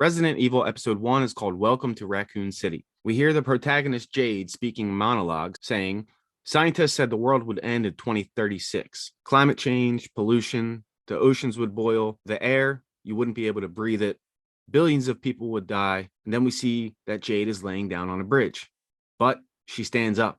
Resident Evil Episode 1 is called Welcome to Raccoon City. We hear the protagonist Jade speaking monologue saying, scientists said the world would end in 2036. Climate change, pollution, the oceans would boil, the air, you wouldn't be able to breathe it, billions of people would die, and then we see that Jade is laying down on a bridge. But she stands up.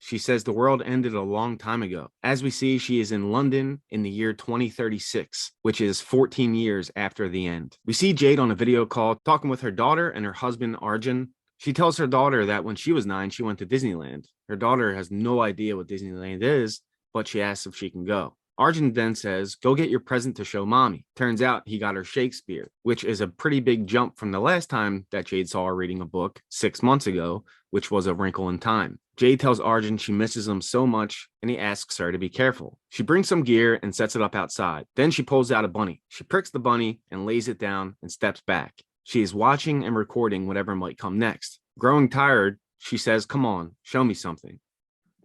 She says the world ended a long time ago. As we see, she is in London in the year 2036, which is 14 years after the end. We see Jade on a video call talking with her daughter and her husband, Arjun. She tells her daughter that when she was 9, she went to Disneyland. Her daughter has no idea what Disneyland is, but she asks if she can go. Arjun then says, go get your present to show mommy. Turns out he got her Shakespeare, which is a pretty big jump from the last time that Jade saw her reading a book 6 months ago, which was A Wrinkle in Time. Jade tells Arjun she misses him so much, and he asks her to be careful. She brings some gear and sets it up outside. Then she pulls out a bunny. She pricks the bunny and lays it down and steps back. She is watching and recording whatever might come next. Growing tired, she says, come on, show me something.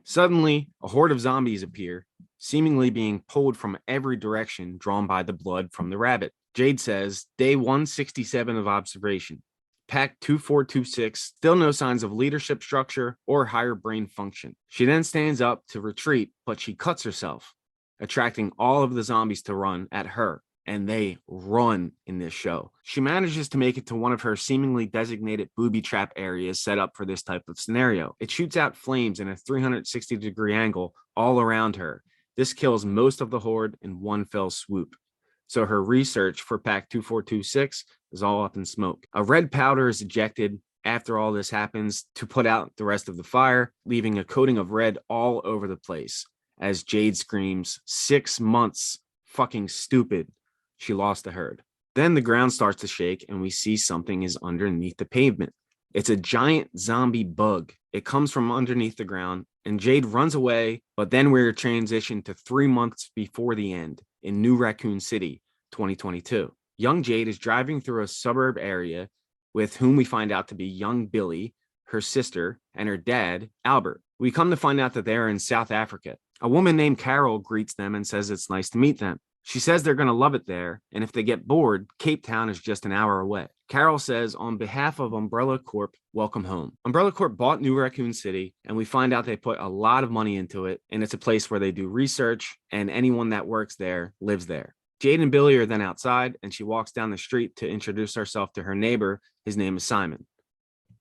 Suddenly, a horde of zombies appear, seemingly being pulled from every direction, drawn by the blood from the rabbit. Jade says, day 167 of observation. Pack 2426, still no signs of leadership structure or higher brain function. She then stands up to retreat, but she cuts herself, attracting all of the zombies to run at her, and they run in this show. She manages to make it to one of her seemingly designated booby trap areas set up for this type of scenario. It shoots out flames in a 360-degree angle all around her. This kills most of the horde in one fell swoop. So her research for Pack 2426 is all up in smoke. A red powder is ejected after all this happens to put out the rest of the fire, leaving a coating of red all over the place as Jade screams, 6 months, fucking stupid. She lost the herd. Then the ground starts to shake and we see something is underneath the pavement. It's a giant zombie bug. It comes from underneath the ground and Jade runs away, but then we're transitioned to 3 months before the end in New Raccoon City, 2022. Young Jade is driving through a suburb area with whom we find out to be young Billy, her sister, and her dad, Albert. We come to find out that they are in South Africa. A woman named Carol greets them and says it's nice to meet them. She says they're going to love it there, and if they get bored, Cape Town is just an hour away. Carol says, on behalf of Umbrella Corp, welcome home. Umbrella Corp bought New Raccoon City, and we find out they put a lot of money into it, and it's a place where they do research, and anyone that works there lives there. Jade and Billy are then outside, and she walks down the street to introduce herself to her neighbor. His name is Simon.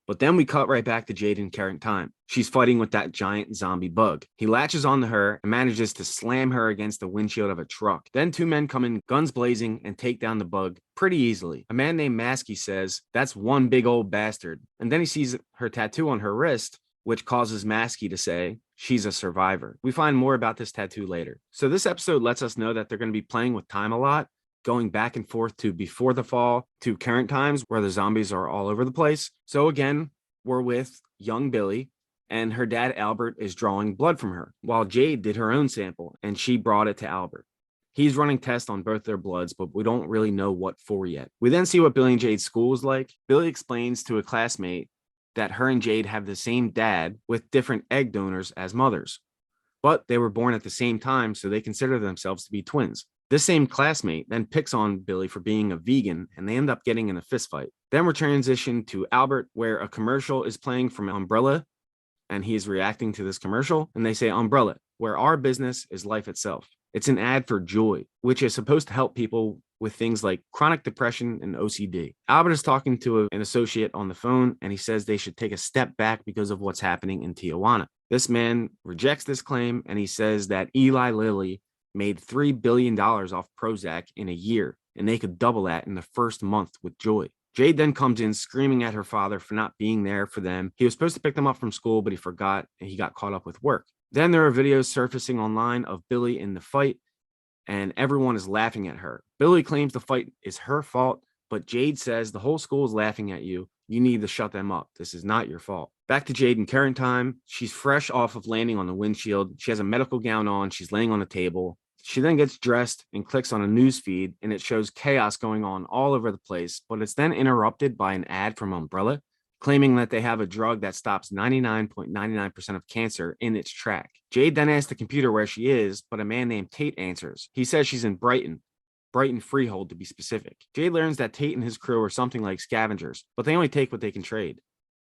But then we cut right back to Jade in current time. She's fighting with that giant zombie bug. He latches onto her and manages to slam her against the windshield of a truck. Then 2 men come in, guns blazing, and take down the bug pretty easily. A man named Maskey says, that's one big old bastard. And then he sees her tattoo on her wrist, which causes Maskey to say, she's a survivor. We find more about this tattoo later. So this episode lets us know that they're going to be playing with time a lot, going back and forth to before the fall to current times where the zombies are all over the place. So again, we're with young Billy and her dad Albert is drawing blood from her while Jade did her own sample and she brought it to Albert. He's running tests on both their bloods, but we don't really know what for yet. We then see what Billy and Jade's school is like. Billy explains to a classmate that her and Jade have the same dad with different egg donors as mothers, but they were born at the same time, so they consider themselves to be twins. This same classmate then picks on Billy for being a vegan, and they end up getting in a fist fight. Then we're transitioned to Albert, where a commercial is playing from Umbrella, and he is reacting to this commercial, and they say, Umbrella, where our business is life itself. It's an ad for Joy, which is supposed to help people with things like chronic depression and OCD. Albert is talking to an associate on the phone, and he says they should take a step back because of what's happening in Tijuana. This man rejects this claim, and he says that Eli Lilly made $3 billion off Prozac in a year, and they could double that in the first month with Joy. Jade then comes in screaming at her father for not being there for them. He was supposed to pick them up from school, but he forgot, and he got caught up with work. Then there are videos surfacing online of Billy in the fight, and everyone is laughing at her. Billy claims the fight is her fault, but Jade says the whole school is laughing at you. You need to shut them up. This is not your fault. Back to Jade in current time. She's fresh off of landing on the windshield. She has a medical gown on. She's laying on a table. She then gets dressed and clicks on a news feed, and it shows chaos going on all over the place, but it's then interrupted by an ad from Umbrella claiming that they have a drug that stops 99.99% of cancer in its track. Jade then asks the computer where she is, but a man named Tate answers. He says she's in Brighton. Brighton Freehold to be specific. Jade learns that Tate and his crew are something like scavengers, but they only take what they can trade.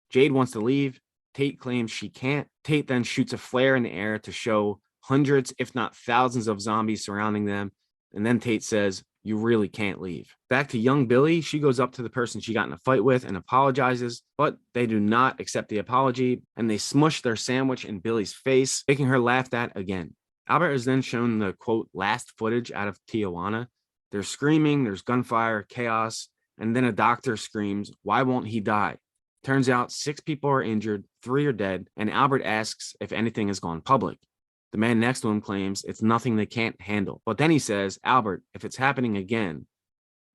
Jade wants to leave. Tate claims she can't. Tate then shoots a flare in the air to show hundreds, if not thousands, of zombies surrounding them. And then Tate says, "You really can't leave." Back to young Billy, she goes up to the person she got in a fight with and apologizes, but they do not accept the apology, and they smush their sandwich in Billy's face, making her laughed at again. Albert is then shown the, quote, last footage out of Tijuana. There's screaming, there's gunfire, chaos, and then a doctor screams, "Why won't he die?" Turns out 6 people are injured, 3 are dead, and Albert asks if anything has gone public. The man next to him claims it's nothing they can't handle. But then he says, "Albert, if it's happening again,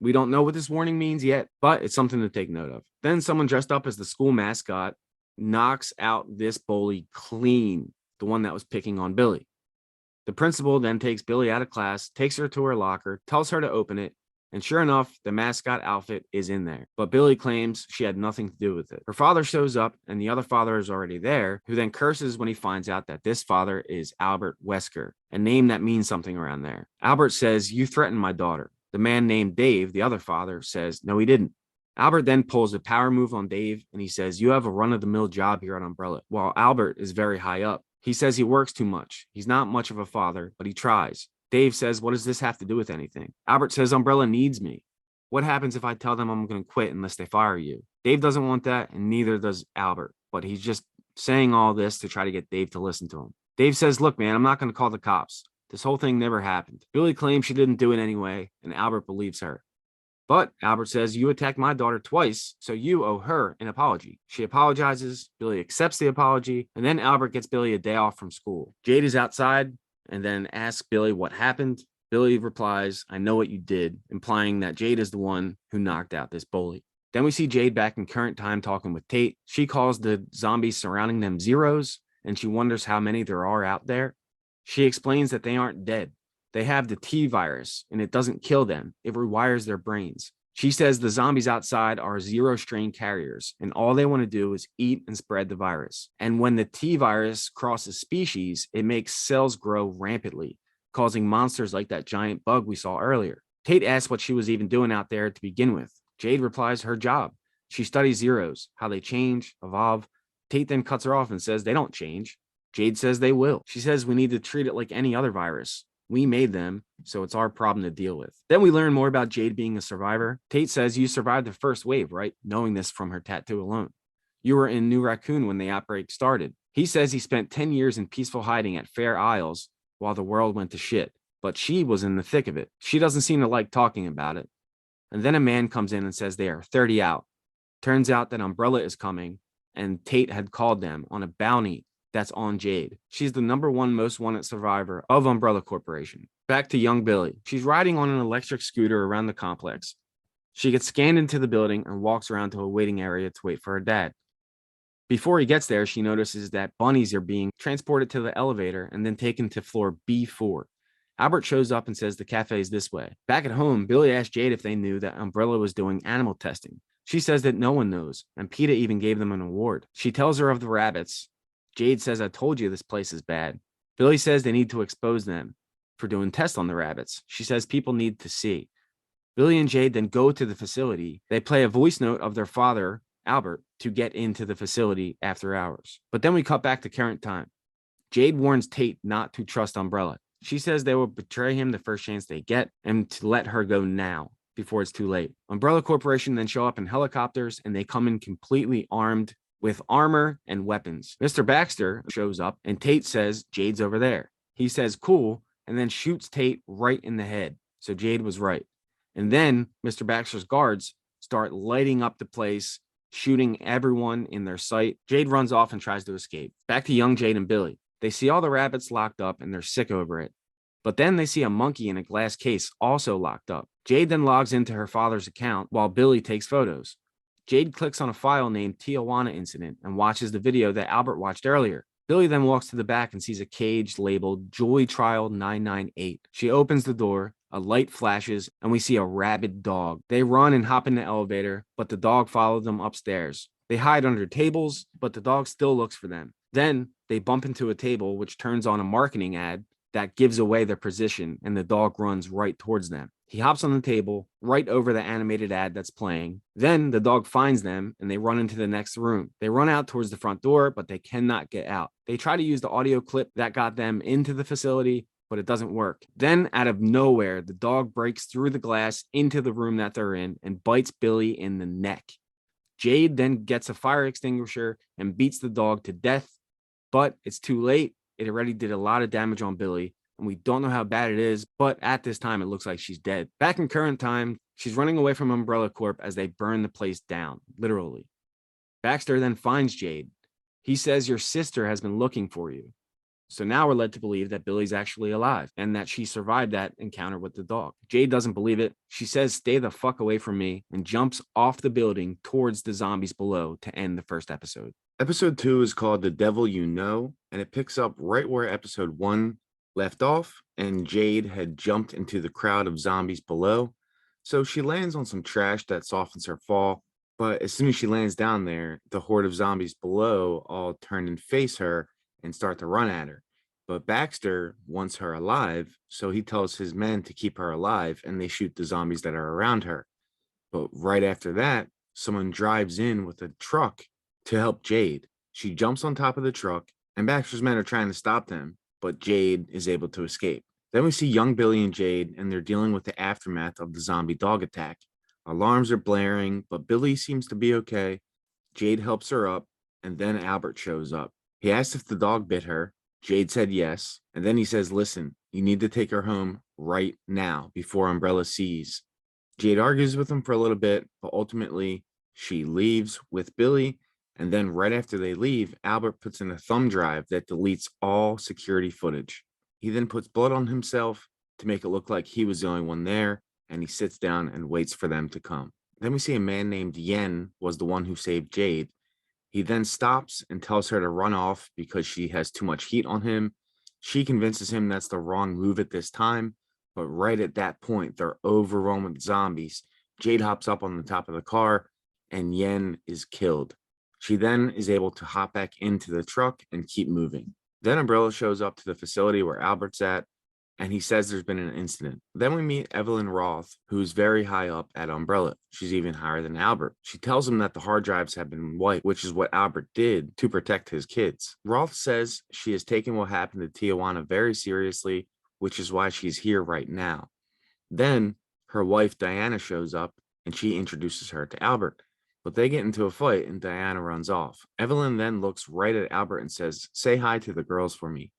we don't know what this warning means yet, but it's something to take note of." Then someone dressed up as the school mascot knocks out this bully clean, the one that was picking on Billy. The principal then takes Billy out of class, takes her to her locker, tells her to open it, and sure enough, the mascot outfit is in there. But Billy claims she had nothing to do with it. Her father shows up, and the other father is already there, who then curses when he finds out that this father is Albert Wesker, a name that means something around there. Albert says, "You threatened my daughter." The man named Dave, the other father, says, "No, he didn't." Albert then pulls a power move on Dave, and he says, "You have a run-of-the-mill job here at Umbrella," while Albert is very high up. He says he works too much. He's not much of a father, but he tries. Dave says, "What does this have to do with anything?" Albert says, "Umbrella needs me. What happens if I tell them I'm going to quit unless they fire you?" Dave doesn't want that, and neither does Albert, but he's just saying all this to try to get Dave to listen to him. Dave says, "Look, man, I'm not going to call the cops. This whole thing never happened." Billy claims she didn't do it anyway, and Albert believes her. But Albert says, "You attacked my daughter twice, so you owe her an apology." She apologizes, Billy accepts the apology, and then Albert gets Billy a day off from school. Jade is outside and then asks Billy what happened. Billy replies, "I know what you did," implying that Jade is the one who knocked out this bully. Then we see Jade back in current time talking with Tate. She calls the zombies surrounding them zeros, and she wonders how many there are out there. She explains that they aren't dead. They have the T virus, and it doesn't kill them. It rewires their brains. She says the zombies outside are zero strain carriers, and all they want to do is eat and spread the virus. And when the T virus crosses species, it makes cells grow rampantly, causing monsters like that giant bug we saw earlier. Tate asks what she was even doing out there to begin with. Jade replies her job. She studies zeros, how they change, evolve. Tate then cuts her off and says they don't change. Jade says they will. She says we need to treat it like any other virus. We made them, so it's our problem to deal with. Then we learn more about Jade being a survivor. Tate says you survived the first wave, right? Knowing this from her tattoo alone. You were in New Raccoon when the outbreak started. He says he spent 10 years in peaceful hiding at Fair Isles while the world went to shit. But she was in the thick of it. She doesn't seem to like talking about it. And then a man comes in and says they are 30 out. Turns out that Umbrella is coming, and Tate had called them on a bounty that's on Jade. She's the #1 most wanted survivor of Umbrella Corporation. Back to young Billy. She's riding on an electric scooter around the complex. She gets scanned into the building and walks around to a waiting area to wait for her dad. Before he gets there, she notices that bunnies are being transported to the elevator and then taken to floor B4. Albert shows up and says the cafe is this way. Back at home, Billy asks Jade if they knew that Umbrella was doing animal testing. She says that no one knows, and PETA even gave them an award. She tells her of the rabbits. Jade says, "I told you this place is bad." Billy says they need to expose them for doing tests on the rabbits. She says people need to see. Billy and Jade then go to the facility. They play a voice note of their father, Albert, to get into the facility after hours. But then we cut back to current time. Jade warns Tate not to trust Umbrella. She says they will betray him the first chance they get and to let her go now before it's too late. Umbrella Corporation then show up in helicopters, and they come in completely armed with armor and weapons. Mr. Baxter shows up, and Tate says Jade's over there. He says cool, and then shoots Tate right in the head. So Jade was right. And then Mr. Baxter's guards start lighting up the place, shooting everyone in their sight. Jade runs off and tries to escape. Back to young Jade and Billy. They see all the rabbits locked up, and they're sick over it. But then they see a monkey in a glass case also locked up. Jade then logs into her father's account while Billy takes photos. Jade clicks on a file named Tijuana Incident and watches the video that Albert watched earlier. Billy then walks to the back and sees a cage labeled Joy Trial 998. She opens the door, a light flashes, and we see a rabid dog. They run and hop in the elevator, but the dog follows them upstairs. They hide under tables, but the dog still looks for them. Then they bump into a table, which turns on a marketing ad that gives away their position, and the dog runs right towards them. He hops on the table right over the animated ad that's playing. Then the dog finds them and they run into the next room. They run out towards the front door, but they cannot get out. They try to use the audio clip that got them into the facility, but it doesn't work. Then, out of nowhere, the dog breaks through the glass into the room that they're in and bites Billy in the neck. Jade then gets a fire extinguisher and beats the dog to death, but it's too late. It already did a lot of damage on Billy, and we don't know how bad it is, but at this time, it looks like she's dead. Back in current time, she's running away from Umbrella Corp as they burn the place down, literally. Baxter then finds Jade. He says, "Your sister has been looking for you." So now we're led to believe that Billy's actually alive and that she survived that encounter with the dog. Jade doesn't believe it. She says, "Stay the fuck away from me," and jumps off the building towards the zombies below to end the first episode. Episode 2 is called The Devil You Know, and it picks up right where episode 1 left off, and Jade had jumped into the crowd of zombies below. So she lands on some trash that softens her fall, but as soon as she lands down there, the horde of zombies below all turn and face her and start to run at her. But Baxter wants her alive, so he tells his men to keep her alive and they shoot the zombies that are around her. But right after that, someone drives in with a truck to help Jade. She jumps on top of the truck, and Baxter's men are trying to stop them, but Jade is able to escape. Then we see young Billy and Jade, and they're dealing with the aftermath of the zombie dog attack. Alarms are blaring, but Billy seems to be okay. Jade helps her up, and then Albert shows up. He asks if the dog bit her. Jade said yes, and then he says, "Listen, you need to take her home right now before Umbrella sees." Jade argues with him for a little bit, but ultimately she leaves with Billy. And then right after they leave, Albert puts in a thumb drive that deletes all security footage. He then puts blood on himself to make it look like he was the only one there, and he sits down and waits for them to come. Then we see a man named Yen was the one who saved Jade. He then stops and tells her to run off because she has too much heat on him. She convinces him that's the wrong move at this time, but right at that point, they're overrun with zombies. Jade hops up on the top of the car, and Yen is killed. She then is able to hop back into the truck and keep moving. Then Umbrella shows up to the facility where Albert's at, and he says there's been an incident. Then we meet Evelyn Roth, who's very high up at Umbrella. She's even higher than Albert. She tells him that the hard drives have been wiped, which is what Albert did to protect his kids. Roth says she has taken what happened to Tijuana very seriously, which is why she's here right now. Then her wife Diana shows up and she introduces her to Albert, but they get into a fight and Diana runs off. Evelyn then looks right at Albert and says, "Say hi to the girls for me."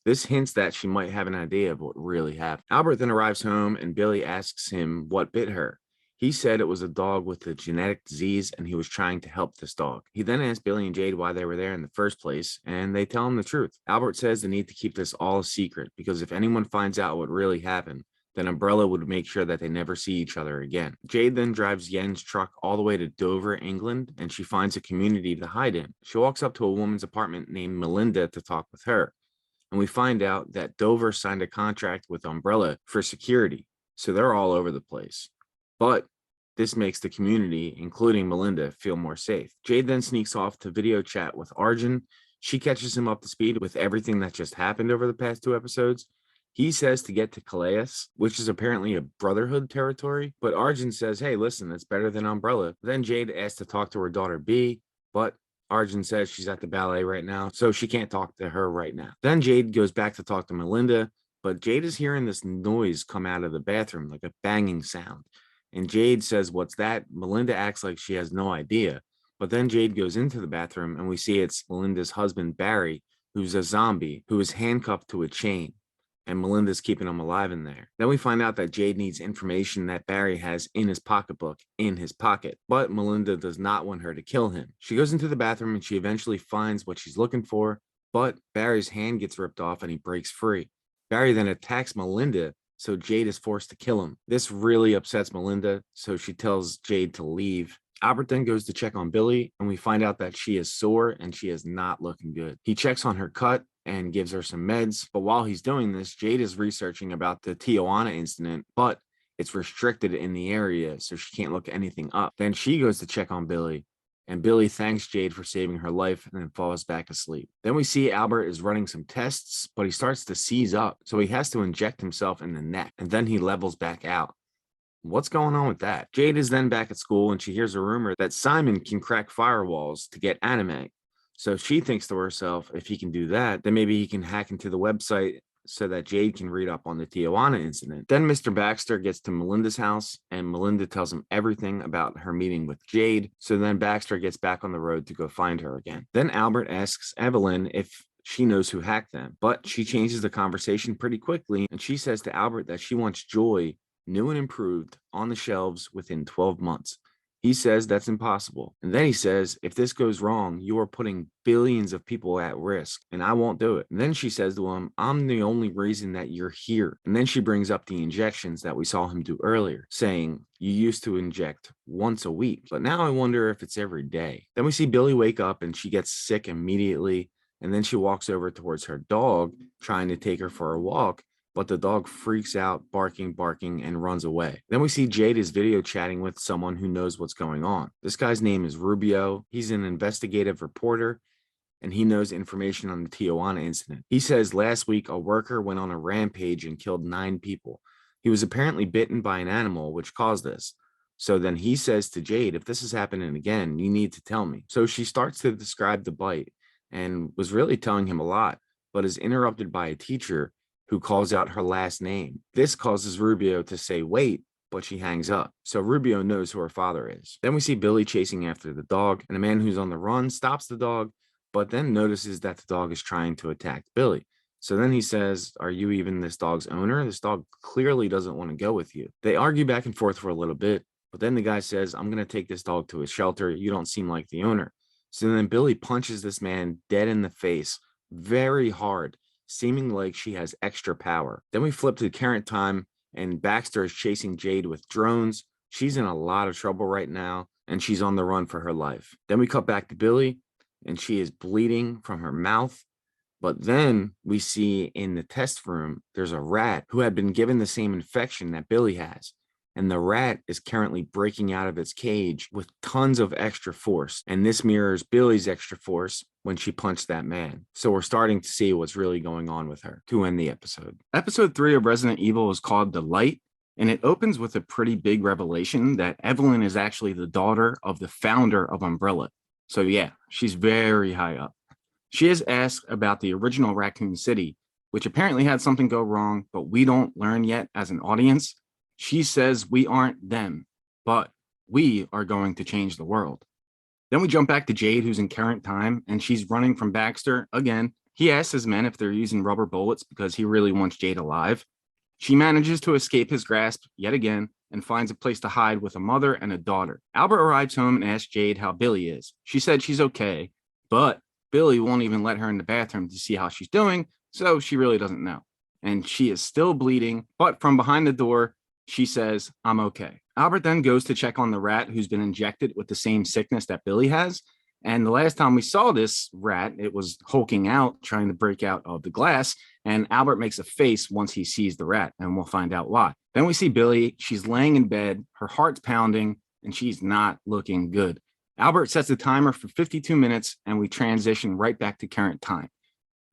This hints that she might have an idea of what really happened. Albert then arrives home and Billy asks him what bit her. He said it was a dog with a genetic disease and he was trying to help this dog. He then asks Billy and Jade why they were there in the first place, and they tell him the truth. Albert says they need to keep this all a secret because if anyone finds out what really happened, then Umbrella would make sure that they never see each other again. Jade then drives Yen's truck all the way to Dover, England, and she finds a community to hide in. She walks up to a woman's apartment named Melinda to talk with her. And we find out that Dover signed a contract with Umbrella for security. So they're all over the place. But this makes the community, including Melinda, feel more safe. Jade then sneaks off to video chat with Arjun. She catches him up to speed with everything that just happened over the past 2 episodes. He says to get to Calais, which is apparently a brotherhood territory. But Arjun says, "Hey, listen, it's better than Umbrella." Then Jade asks to talk to her daughter B, but Arjun says she's at the ballet right now, so she can't talk to her right now. Then Jade goes back to talk to Melinda, but Jade is hearing this noise come out of the bathroom, like a banging sound. And Jade says, "What's that?" Melinda acts like she has no idea. But then Jade goes into the bathroom and we see it's Melinda's husband, Barry, who's a zombie, who is handcuffed to a chain. And Melinda's keeping him alive in there. Then we find out that Jade needs information that Barry has in his pocketbook in his pocket, but Melinda does not want her to kill him. She goes into the bathroom and she eventually finds what she's looking for, but Barry's hand gets ripped off and he breaks free. Barry then attacks Melinda, so Jade is forced to kill him. This really upsets Melinda, so she tells Jade to leave. Albert then goes to check on Billy, and we find out that she is sore and she is not looking good. He checks on her cut and gives her some meds, but while he's doing this, Jade is researching about the Tijuana incident, but it's restricted in the area, so she can't look anything up. Then she goes to check on Billy, and Billy thanks Jade for saving her life and then falls back asleep. Then we see Albert is running some tests, but he starts to seize up, so he has to inject himself in the neck, and then he levels back out. What's going on with that? Jade is then back at school and she hears a rumor that Simon can crack firewalls to get anime. So she thinks to herself, if he can do that, then maybe he can hack into the website so that Jade can read up on the Tijuana incident. Then Mr. Baxter gets to Melinda's house and Melinda tells him everything about her meeting with Jade. So then Baxter gets back on the road to go find her again. Then Albert asks Evelyn if she knows who hacked them, but she changes the conversation pretty quickly and she says to Albert that she wants Joy new and improved on the shelves within 12 months. He says that's impossible. And then he says, if this goes wrong, you are putting billions of people at risk and I won't do it. And then she says to him, I'm the only reason that you're here. And then she brings up the injections that we saw him do earlier, saying, you used to inject once a week, but now I wonder if it's every day. Then we see Billy wake up and she gets sick immediately. And then she walks over towards her dog, trying to take her for a walk. But the dog freaks out, barking, and runs away. Then we see Jade is video chatting with someone who knows what's going on. This guy's name is Rubio. He's an investigative reporter, and he knows information on the Tijuana incident. He says last week a worker went on a rampage and killed 9 people. He was apparently bitten by an animal, which caused this. So then he says to Jade, if this is happening again, you need to tell me. So she starts to describe the bite and was really telling him a lot, but is interrupted by a teacher who calls out her last name. This causes Rubio to say, wait, but she hangs up. So Rubio knows who her father is. Then we see Billy chasing after the dog, and a man who's on the run stops the dog, but then notices that the dog is trying to attack Billy. So then he says, are you even this dog's owner? This dog clearly doesn't want to go with you. They argue back and forth for a little bit, but then the guy says, I'm going to take this dog to a shelter. You don't seem like the owner. So then Billy punches this man dead in the face very hard, seeming like she has extra power. Then we flip to current time and Baxter is chasing Jade with drones. She's in a lot of trouble right now and she's on the run for her life. Then we cut back to Billy and she is bleeding from her mouth. But then we see in the test room, there's a rat who had been given the same infection that Billy has. And the rat is currently breaking out of its cage with tons of extra force. And this mirrors Billy's extra force when she punched that man. So we're starting to see what's really going on with her to end the episode. Episode 3 of Resident Evil is called The Light, and it opens with a pretty big revelation that Evelyn is actually the daughter of the founder of Umbrella. So yeah, she's very high up. She is asked about the original Raccoon City, which apparently had something go wrong, but we don't learn yet as an audience. She says we aren't them, but we are going to change the world. Then we jump back to Jade, who's in current time, and she's running from Baxter again. He asks his men if they're using rubber bullets because he really wants Jade alive. She manages to escape his grasp yet again and finds a place to hide with a mother and a daughter. Albert arrives home and asks Jade how Billy is. She said she's okay, but Billy won't even let her in the bathroom to see how she's doing, so she really doesn't know. And she is still bleeding, but from behind the door, she says, I'm okay. Albert then goes to check on the rat who's been injected with the same sickness that Billy has. And the last time we saw this rat, it was hulking out, trying to break out of the glass. And Albert makes a face once he sees the rat, and we'll find out why. Then we see Billy. She's laying in bed, her heart's pounding, and she's not looking good. Albert sets the timer for 52 minutes, and we transition right back to current time.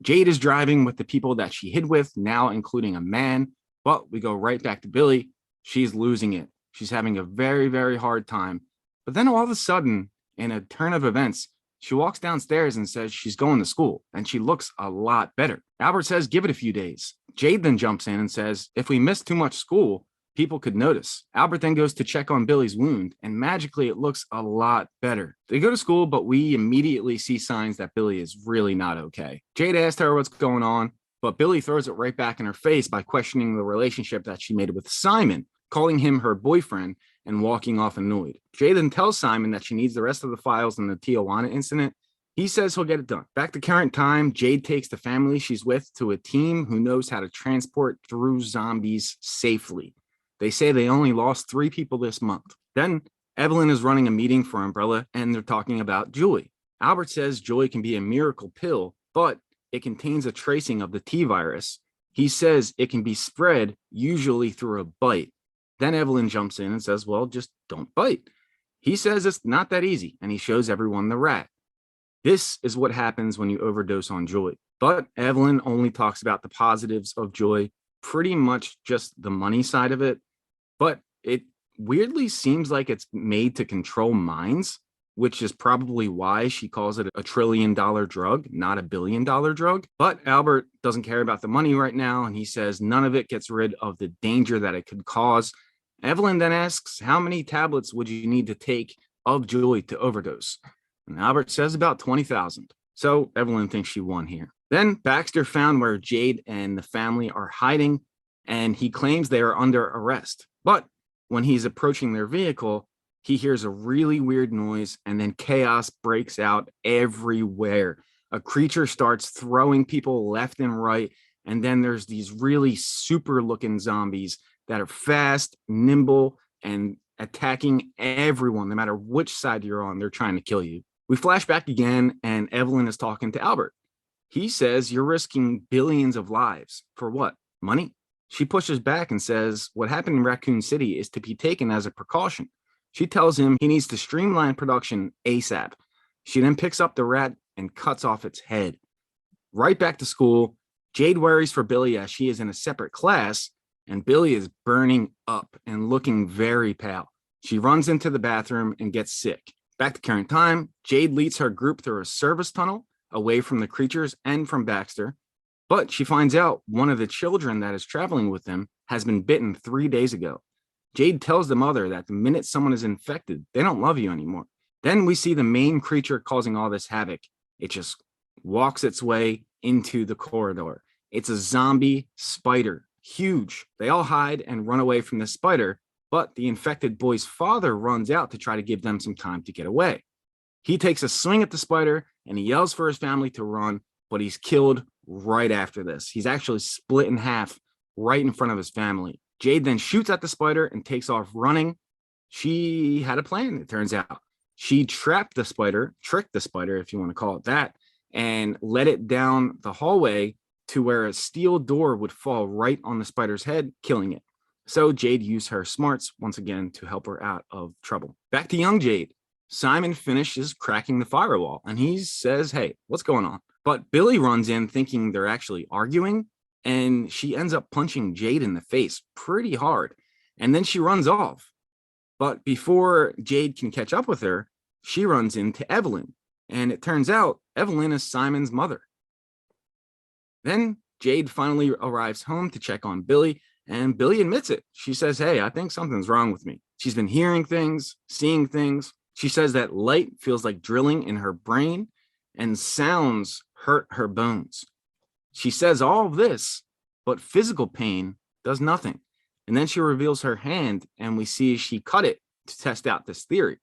Jade is driving with the people that she hid with, now including a man, but we go right back to Billy. She's losing it. She's having a very, very hard time. But then all of a sudden, in a turn of events, she walks downstairs and says she's going to school, and she looks a lot better. Albert says, give it a few days. Jade then jumps in and says, if we miss too much school, people could notice. Albert then goes to check on Billy's wound, and magically it looks a lot better. They go to school, but we immediately see signs that Billy is really not okay. Jade asked her what's going on, but Billy throws it right back in her face by questioning the relationship that she made with Simon, calling him her boyfriend and walking off annoyed. Jade then tells Simon that she needs the rest of the files in the Tijuana incident. He says he'll get it done. Back to current time, Jade takes the family she's with to a team who knows how to transport through zombies safely. They say they only lost 3 people this month. Then Evelyn is running a meeting for Umbrella, and they're talking about Joy. Albert says Joy can be a miracle pill, but it contains a tracing of the T virus. He says it can be spread usually through a bite. Then Evelyn jumps in and says, well, just don't bite. He says it's not that easy, and he shows everyone the rat. This is what happens when you overdose on joy. But Evelyn only talks about the positives of joy, pretty much just the money side of it. But it weirdly seems like it's made to control minds, which is probably why she calls it a $1 trillion drug, not a $1 billion drug. But Albert doesn't care about the money right now, and he says none of it gets rid of the danger that it could cause. Evelyn then asks, how many tablets would you need to take of joy to overdose? And Albert says about 20,000. So Evelyn thinks she won here. Then Baxter found where Jade and the family are hiding, and he claims they are under arrest. But when he's approaching their vehicle, he hears a really weird noise, and then chaos breaks out everywhere. A creature starts throwing people left and right, and then there's these really super looking zombies that are fast, nimble, and attacking everyone. No matter which side you're on, they're trying to kill you. We flash back again, and Evelyn is talking to Albert. He says, you're risking billions of lives. For what? Money? She pushes back and says what happened in Raccoon City is to be taken as a precaution. She tells him he needs to streamline production ASAP. She then picks up the rat and cuts off its head. Right back to school, Jade worries for Billy as she is in a separate class, and Billy is burning up and looking very pale. She runs into the bathroom and gets sick. Back to current time, Jade leads her group through a service tunnel away from the creatures and from Baxter, but she finds out one of the children that is traveling with them has been bitten 3 days ago. Jade tells the mother that the minute someone is infected, they don't love you anymore. Then we see the main creature causing all this havoc. It just walks its way into the corridor. It's a zombie spider, huge. They all hide and run away from the spider, but the infected boy's father runs out to try to give them some time to get away. He takes a swing at the spider and he yells for his family to run, but he's killed right after this. He's actually split in half right in front of his family. Jade then shoots at the spider and takes off running. She had a plan, it turns out. She trapped the spider, tricked the spider, if you want to call it that, and let it down the hallway to where a steel door would fall right on the spider's head, killing it. So Jade used her smarts once again to help her out of trouble. Back to young Jade. Simon finishes cracking the firewall and he says, hey, what's going on? But Billy runs in thinking they're actually arguing, and she ends up punching Jade in the face pretty hard. And then she runs off. But before Jade can catch up with her, she runs into Evelyn. And it turns out Evelyn is Simon's mother. Then Jade finally arrives home to check on Billy, and Billy admits it. She says, hey, I think something's wrong with me. She's been hearing things, seeing things. She says that light feels like drilling in her brain and sounds hurt her bones. She says all of this, but physical pain does nothing. And then she reveals her hand, and we see she cut it to test out this theory.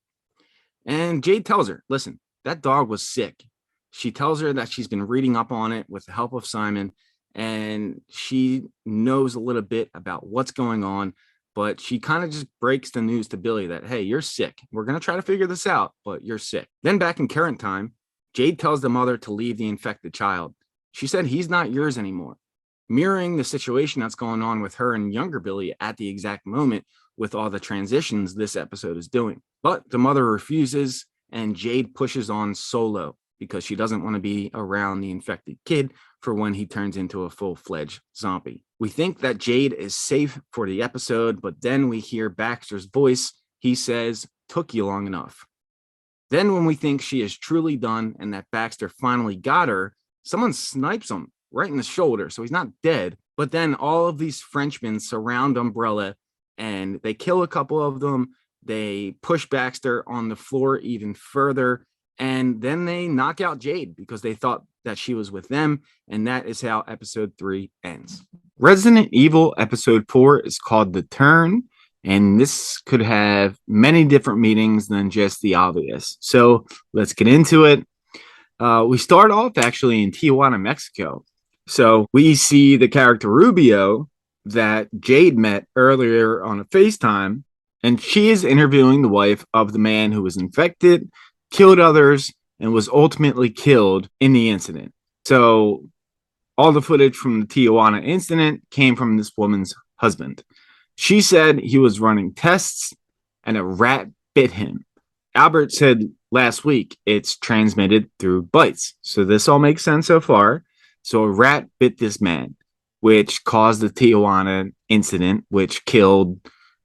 And Jade tells her, listen, that dog was sick. She tells her that she's been reading up on it with the help of Simon, and she knows a little bit about what's going on, but she kind of just breaks the news to Billy that, hey, you're sick. We're going to try to figure this out, but you're sick. Then back in current time, Jade tells the mother to leave the infected child. She said he's not yours anymore, mirroring the situation that's going on with her and younger Billy at the exact moment with all the transitions this episode is doing. But the mother refuses, and Jade pushes on solo because she doesn't want to be around the infected kid for when he turns into a full-fledged zombie. We think that Jade is safe for the episode, but then we hear Baxter's voice. He says, took you long enough. Then when we think she is truly done and that Baxter finally got her, someone snipes him right in the shoulder, so he's not dead. But then all of these Frenchmen surround Umbrella, and they kill a couple of them. They push Baxter on the floor even further, and then they knock out Jade because they thought that she was with them, and that is how episode 3 ends. Resident Evil episode 4 is called The Turn, and this could have many different meanings than just the obvious. So let's get into it. We start off actually in Tijuana, Mexico. So we see the character Rubio that Jade met earlier on a FaceTime, and she is interviewing the wife of the man who was infected, killed others, and was ultimately killed in the incident. So all the footage from the Tijuana incident came from this woman's husband. She said he was running tests and a rat bit him. Albert said last week it's transmitted through bites. So this all makes sense so far. So a rat bit this man, which caused the Tijuana incident, which killed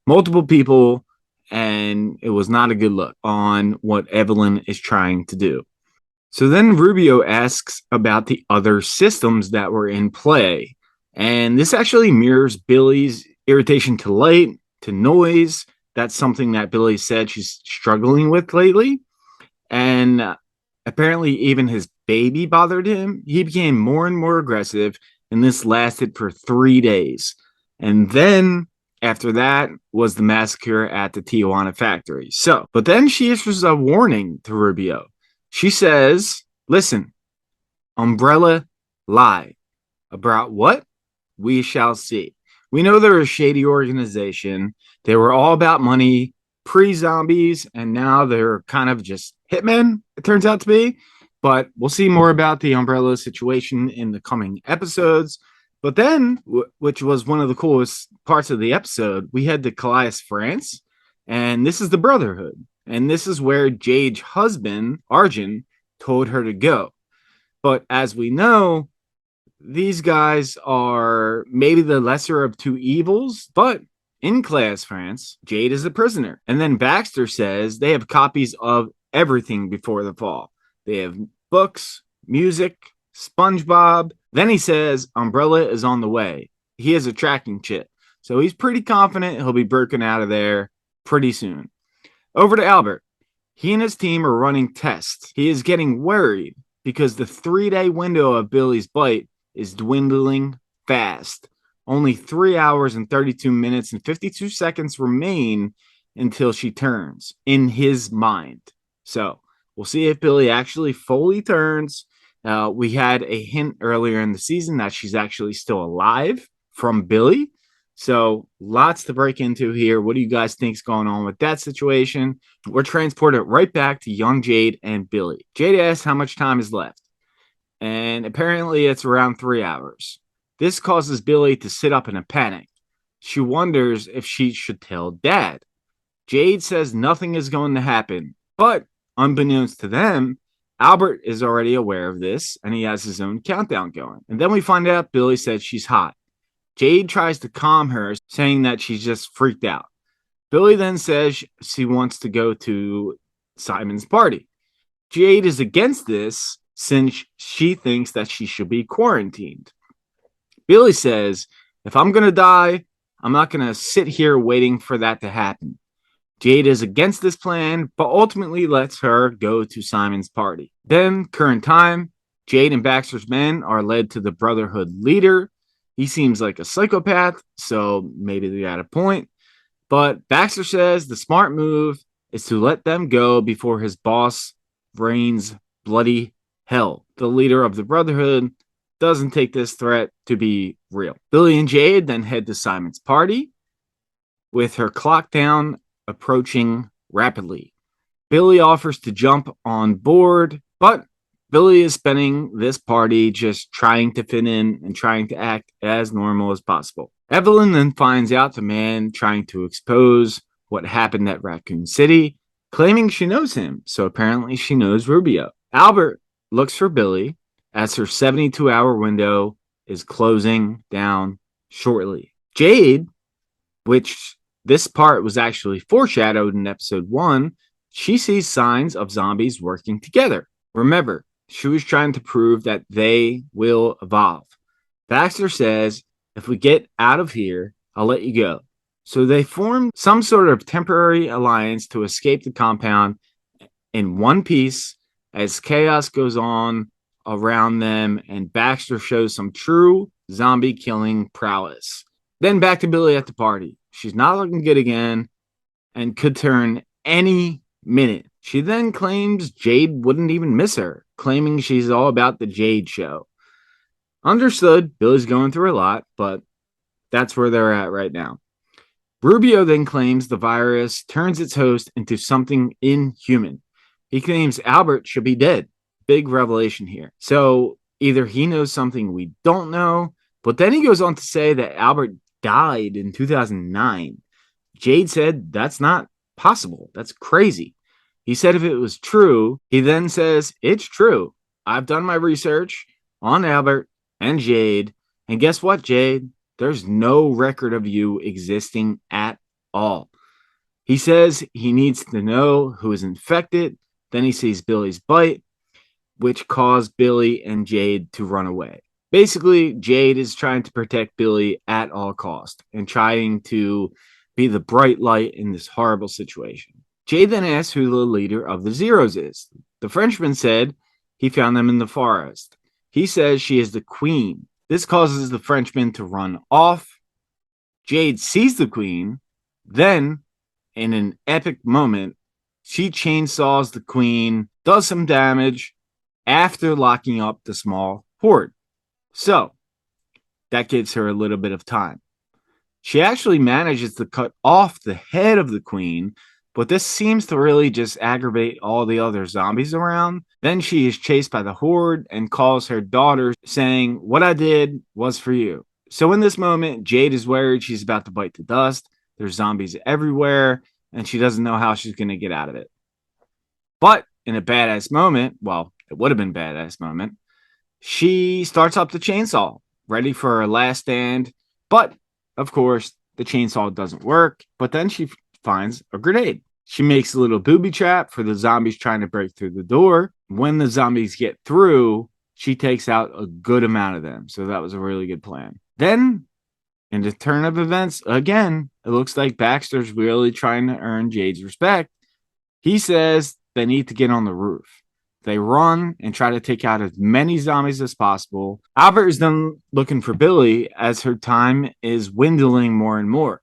multiple people and it was not a good look on what Evelyn is trying to do. So then Rubio asks about the other systems that were in play. And this actually mirrors Billy's irritation to light, to noise. That's something that Billy said she's struggling with lately. And apparently, even his baby bothered him. He became more and more aggressive, and this lasted for 3 days. And then after that was the massacre at the Tijuana factory. So, but then she issues a warning to Rubio. She says, listen, Umbrella lie. About what? We shall see. We know they're a shady organization. They were all about money pre-zombies, and now they're kind of just hitmen, it turns out to be. But we'll see more about the Umbrella situation in the coming episodes. But then, which was one of the coolest parts of the episode, we head to Calais, France, and this is the Brotherhood. And this is where Jade's husband, Arjun, told her to go. But as we know, these guys are maybe the lesser of two evils, but in Calais, France, Jade is a prisoner. And then Baxter says they have copies of everything before the fall. They have books, music, SpongeBob. Then he says Umbrella is on the way. He has a tracking chip. So he's pretty confident he'll be broken out of there pretty soon. Over to Albert. He and his team are running tests. He is getting worried because the 3-day window of Billy's bite is dwindling fast. Only 3 hours and 32 minutes and 52 seconds remain until she turns in his mind. So we'll see if Billy actually fully turns. We had a hint earlier in the season that she's actually still alive from Billy. So lots to break into here. What do you guys think is going on with that situation? We're transported right back to young Jade and Billy. Jade asks how much time is left. And apparently it's around 3 hours. This causes Billy to sit up in a panic. She wonders if she should tell Dad. Jade says nothing is going to happen. But unbeknownst to them, Albert is already aware of this, and he has his own countdown going. And then we find out Billy said she's hot. Jade tries to calm her, saying that she's just freaked out. Billy then says she wants to go to Simon's party. Jade is against this since she thinks that she should be quarantined. Billy says, if I'm going to die, I'm not going to sit here waiting for that to happen. Jade is against this plan, but ultimately lets her go to Simon's party. Then, current time, Jade and Baxter's men are led to the Brotherhood leader. He seems like a psychopath, so maybe they got a point. But Baxter says the smart move is to let them go before his boss rains bloody hell. The leader of the Brotherhood doesn't take this threat to be real. Billy and Jade then head to Simon's party with her clock down approaching rapidly. Billy offers to jump on board, but Billy is spending this party just trying to fit in and trying to act as normal as possible. Evelyn then finds out the man trying to expose what happened at Raccoon City, claiming she knows him, so apparently she knows Rubio. Albert looks for Billy as her 72-hour window is closing down shortly. Jade, which this part was actually foreshadowed in episode 1, she sees signs of zombies working together. Remember, she was trying to prove that they will evolve. Baxter says, if we get out of here, I'll let you go. So they form some sort of temporary alliance to escape the compound in one piece as chaos goes on around them and Baxter shows some true zombie killing prowess. Then back to Billy at the party. She's not looking good again and could turn any minute. She then claims Jade wouldn't even miss her, claiming she's all about the Jade show. Understood, Billy's going through a lot, but that's where they're at right now. Rubio then claims the virus turns its host into something inhuman. He claims Albert should be dead. Big revelation here. So either he knows something we don't know, but then he goes on to say that Albert died in 2009. Jade said that's not possible. That's crazy. He said if it was true, he then says, it's true. I've done my research on Albert and Jade. And guess what, Jade? There's no record of you existing at all. He says he needs to know who is infected. Then he sees Billy's bite, which caused Billy and Jade to run away. Basically, Jade is trying to protect Billy at all costs and trying to be the bright light in this horrible situation. Jade then asks who the leader of the Zeros is. The Frenchman said he found them in the forest. He says she is the queen. This causes the Frenchman to run off. Jade sees the queen. Then, in an epic moment, she chainsaws the queen, does some damage after locking up the small horde. So, that gives her a little bit of time. She actually manages to cut off the head of the queen, but this seems to really just aggravate all the other zombies around. Then she is chased by the horde and calls her daughter, saying, "What I did was for you." So in this moment, Jade is worried she's about to bite the dust. There's zombies everywhere, and she doesn't know how she's going to get out of it. But in a badass moment, well, it would have been a badass moment, she starts up the chainsaw, ready for her last stand. But of course, the chainsaw doesn't work. But then she finds a grenade. She makes a little booby trap for the zombies trying to break through the door. When the zombies get through, she takes out a good amount of them. So that was a really good plan. Then, in the turn of events, again, it looks like Baxter's really trying to earn Jade's respect. He says they need to get on the roof. They run and try to take out as many zombies as possible. Albert is then looking for Billy as her time is dwindling more and more.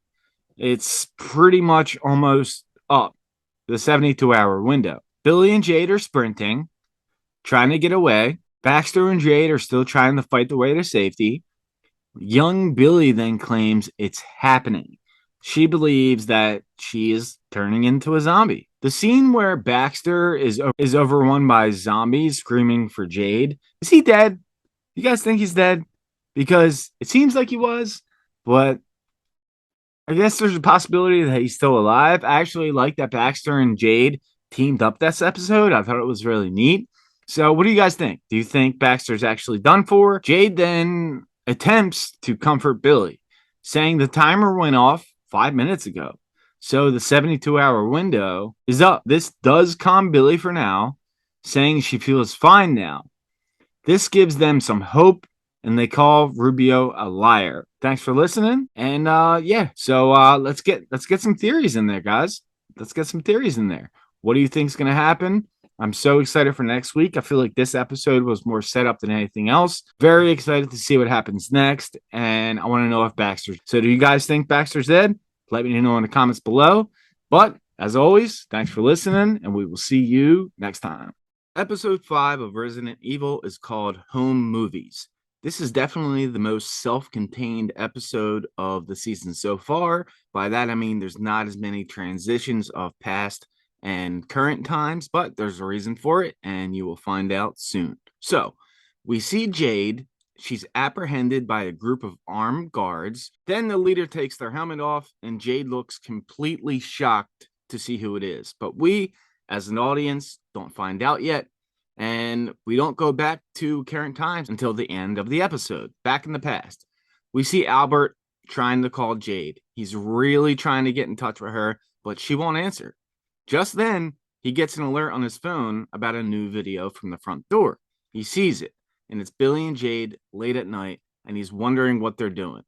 It's pretty much almost up the 72-hour window. Billy and Jade are sprinting, trying to get away. Baxter and Jade are still trying to fight the way to safety. Young Billy then claims it's happening. She believes that she is turning into a zombie. The scene where Baxter is overrun by zombies screaming for Jade. Is he dead? You guys think he's dead? Because it seems like he was, but I guess there's a possibility that he's still alive. I actually like that Baxter and Jade teamed up this episode. I thought it was really neat. So, what do you guys think? Do you think Baxter's actually done for? Jade then attempts to comfort Billy, saying the timer went off 5 minutes ago. So, the 72-hour window is up. This does calm Billy for now, saying she feels fine now. This gives them some hope, and they call Rubio a liar. Thanks for listening. And yeah, so let's get some theories in there, guys. Let's get some theories in there. What do you think is going to happen? I'm so excited for next week. I feel like this episode was more set up than anything else. Very excited to see what happens next. And I want to know if Baxter's. So, do you guys think Baxter's dead? Let me know in the comments below. But as always, thanks for listening, and we will see you next time. Episode 5 of Resident Evil is called Home Movies. This is definitely the most self-contained episode of the season so far. By that, I mean there's not as many transitions of past and current times, but there's a reason for it, and you will find out soon. So, we see Jade. She's apprehended by a group of armed guards. Then the leader takes their helmet off, and Jade looks completely shocked to see who it is. But we, as an audience, don't find out yet. And we don't go back to current times until the end of the episode. Back in the past, we see Albert trying to call Jade. He's really trying to get in touch with her, but she won't answer. Just then, he gets an alert on his phone about a new video from the front door. He sees it, and it's Billy and Jade late at night, and he's wondering what they're doing.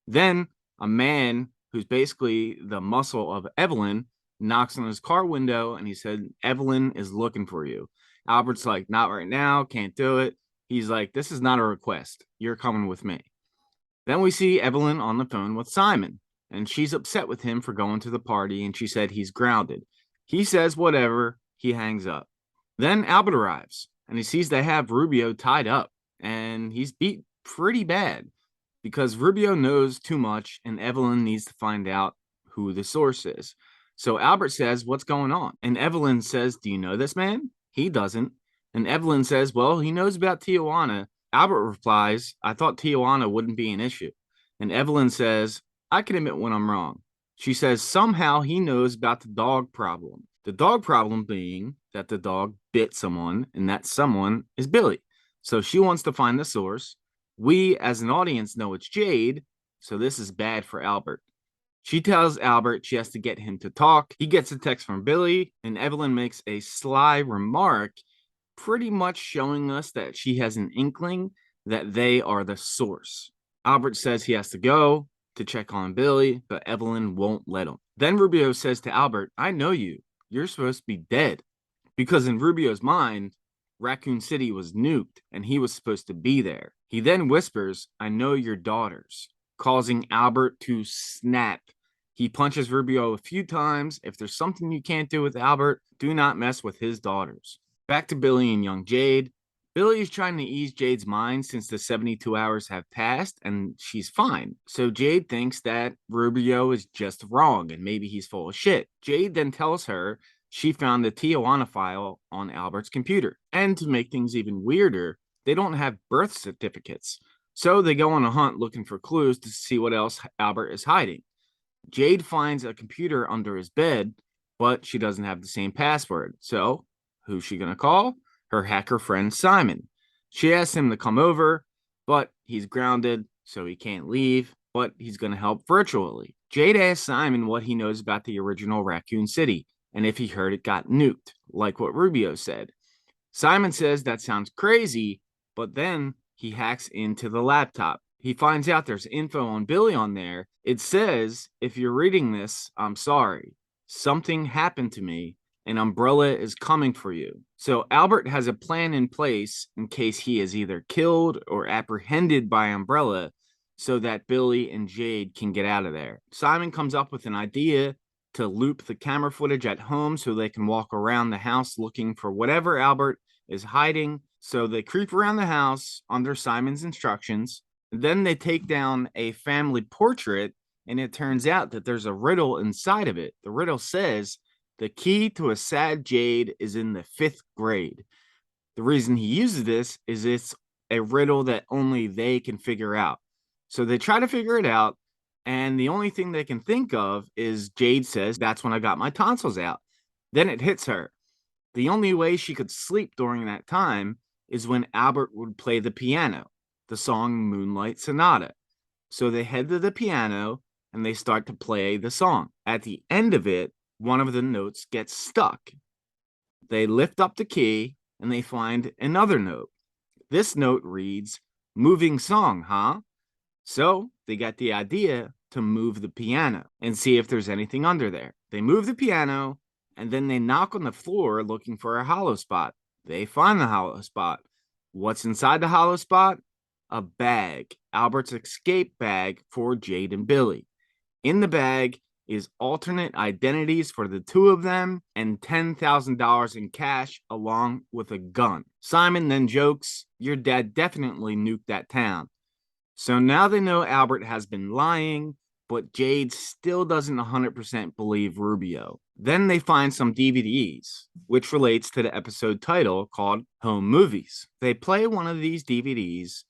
Then, a man who's basically the muscle of Evelyn knocks on his car window, and he said, "Evelyn is looking for you." Albert's like, "Not right now, can't do it." He's like, "This is not a request. You're coming with me." Then we see Evelyn on the phone with Simon, and she's upset with him for going to the party, and she said he's grounded. He says whatever, he hangs up. Then Albert arrives, and he sees they have Rubio tied up, and he's beat pretty bad because Rubio knows too much, and Evelyn needs to find out who the source is. So Albert says, "What's going on?" And Evelyn says, "Do you know this man?" He doesn't. And Evelyn says, "Well, he knows about Tijuana." Albert replies, "I thought Tijuana wouldn't be an issue." And Evelyn says, "I can admit when I'm wrong." She says somehow he knows about the dog problem. The dog problem being that the dog bit someone, and that someone is Billy. So she wants to find the source. We, as an audience, know it's Jade, so this is bad for Albert. She tells Albert she has to get him to talk. He gets a text from Billy, and Evelyn makes a sly remark, pretty much showing us that she has an inkling that they are the source. Albert says he has to go to check on Billy, but Evelyn won't let him. Then Rubio says to Albert, I know you. You're supposed to be dead. Because in Rubio's mind, Raccoon City was nuked and he was supposed to be there. He then whispers, I know your daughters, causing Albert to snap. He punches Rubio a few times. If there's something you can't do with Albert, do not mess with his daughters. Back to Billy and young Jade. Billy is trying to ease Jade's mind since the 72 hours have passed and she's fine. So Jade thinks that Rubio is just wrong and maybe he's full of shit. Jade then tells her she found the Tijuana file on Albert's computer. And to make things even weirder, they don't have birth certificates. So they go on a hunt looking for clues to see what else Albert is hiding. Jade finds a computer under his bed, but she doesn't have the same password. So who's she going to call? Her hacker friend Simon. She asks him to come over, but he's grounded, so he can't leave, but he's going to help virtually. Jade asks Simon what he knows about the original Raccoon City and if he heard it got nuked, like what Rubio said. Simon says that sounds crazy, but then he hacks into the laptop. He finds out there's info on Billy on there. It says, if you're reading this, I'm sorry. Something happened to me. An umbrella is coming for you. So Albert has a plan in place in case he is either killed or apprehended by Umbrella so that Billy and Jade can get out of there. Simon comes up with an idea to loop the camera footage at home so they can walk around the house looking for whatever Albert is hiding. So they creep around the house under Simon's instructions. Then they take down a family portrait, and it turns out that there's a riddle inside of it. The riddle says, the key to a sad Jade is in the 5th grade. The reason he uses this is it's a riddle that only they can figure out. So they try to figure it out, and the only thing they can think of is Jade says, that's when I got my tonsils out. Then it hits her. The only way she could sleep during that time is when Albert would play the piano, the song Moonlight Sonata. So they head to the piano and they start to play the song. At the end of it, one of the notes gets stuck. They lift up the key and they find another note. This note reads, moving song, huh? So they got the idea to move the piano and see if there's anything under there. They move the piano and then they knock on the floor looking for a hollow spot. They find the hollow spot. What's inside the hollow spot? A bag, Albert's escape bag for Jade and Billy. In the bag is alternate identities for the two of them and $10,000 in cash along with a gun. Simon then jokes, your dad definitely nuked that town. So now they know Albert has been lying, but Jade still doesn't 100% believe Rubio. Then they find some DVDs, which relates to the episode title called Home Movies. They play one of these DVDs,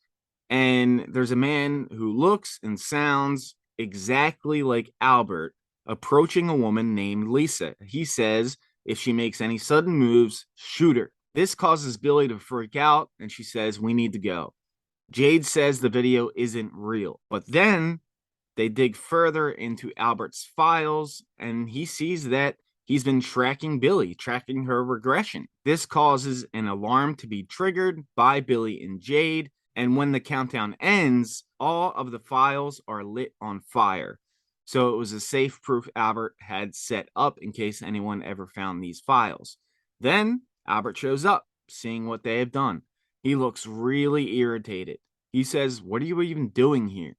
and there's a man who looks and sounds exactly like Albert approaching a woman named Lisa. He says, if she makes any sudden moves, shoot her. This causes Billy to freak out, and she says, we need to go. Jade says the video isn't real, but then they dig further into Albert's files, and he sees that he's been tracking Billy, tracking her regression. This causes an alarm to be triggered by Billy and Jade, and when the countdown ends, all of the files are lit on fire. So it was a safe proof Albert had set up in case anyone ever found these files. Then Albert shows up, seeing what they have done. He looks really irritated. He says, what are you even doing here?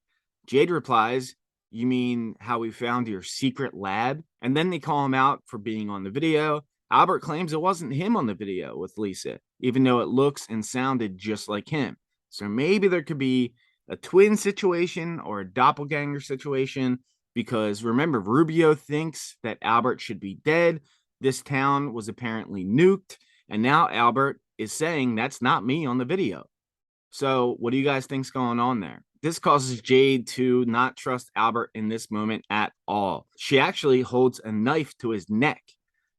Jade replies, you mean how we found your secret lab? And then they call him out for being on the video. Albert claims it wasn't him on the video with Lisa, even though it looks and sounded just like him. So maybe there could be a twin situation or a doppelganger situation, because remember, Rubio thinks that Albert should be dead. This town was apparently nuked, and now Albert is saying that's not me on the video. So what do you guys think's going on there? This causes Jade to not trust Albert in this moment at all. She actually holds a knife to his neck,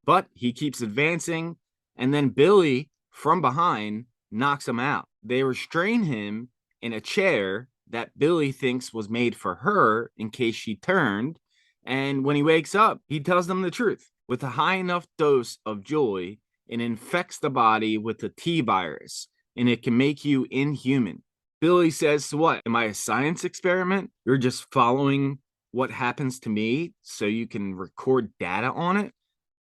but he keeps advancing, and then Billy from behind knocks him out. They restrain him in a chair that Billy thinks was made for her in case she turned, And when he wakes up, he tells them the truth. With a high enough dose of joy, it infects the body with the T virus, and it can make you inhuman. Billy says, "So what? Am I a science experiment? You're just following what happens to me so you can record data on it?"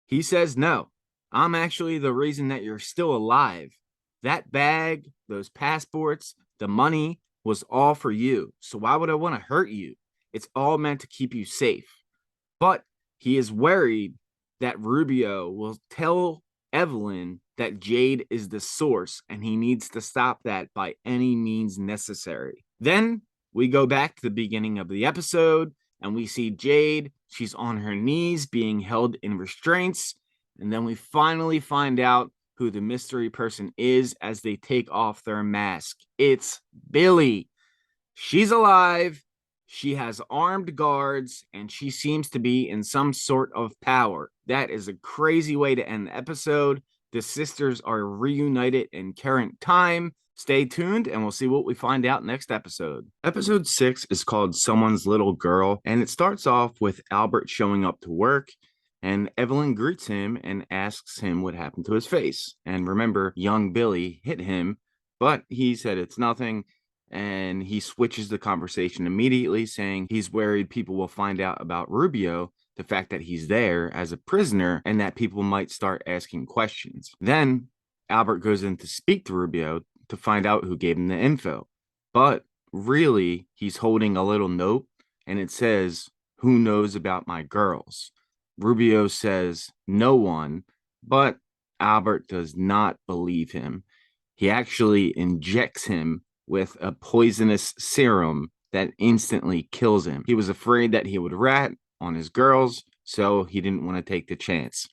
He says, "No, I'm actually the reason that you're still alive. That bag, those passports, the money was all for you. So why would I want to hurt you? It's all meant to keep you safe." But he is worried that Rubio will tell Evelyn that Jade is the source, and he needs to stop that by any means necessary. Then we go back to the beginning of the episode, and we see Jade. She's on her knees being held in restraints. And then we finally find out who the mystery person is as they take off their mask. It's Billy. She's alive. She has armed guards, and she seems to be in some sort of power. That is a crazy way to end the episode. The sisters are reunited in current time. Stay tuned, and we'll see what we find out next episode. Episode 6 is called Someone's Little Girl, and it starts off with Albert showing up to work, and Evelyn greets him and asks him what happened to his face. And remember, young Billy hit him, but he said it's nothing. And he switches the conversation immediately, saying he's worried people will find out about Rubio, the fact that he's there as a prisoner, and that people might start asking questions. Then Albert goes in to speak to Rubio to find out who gave him the info. But really, he's holding a little note, and it says, "Who knows about my girls?" Rubio says, "No one," but Albert does not believe him. He actually injects him with a poisonous serum that instantly kills him. He was afraid that he would rat on his girls, so he didn't want to take the chance.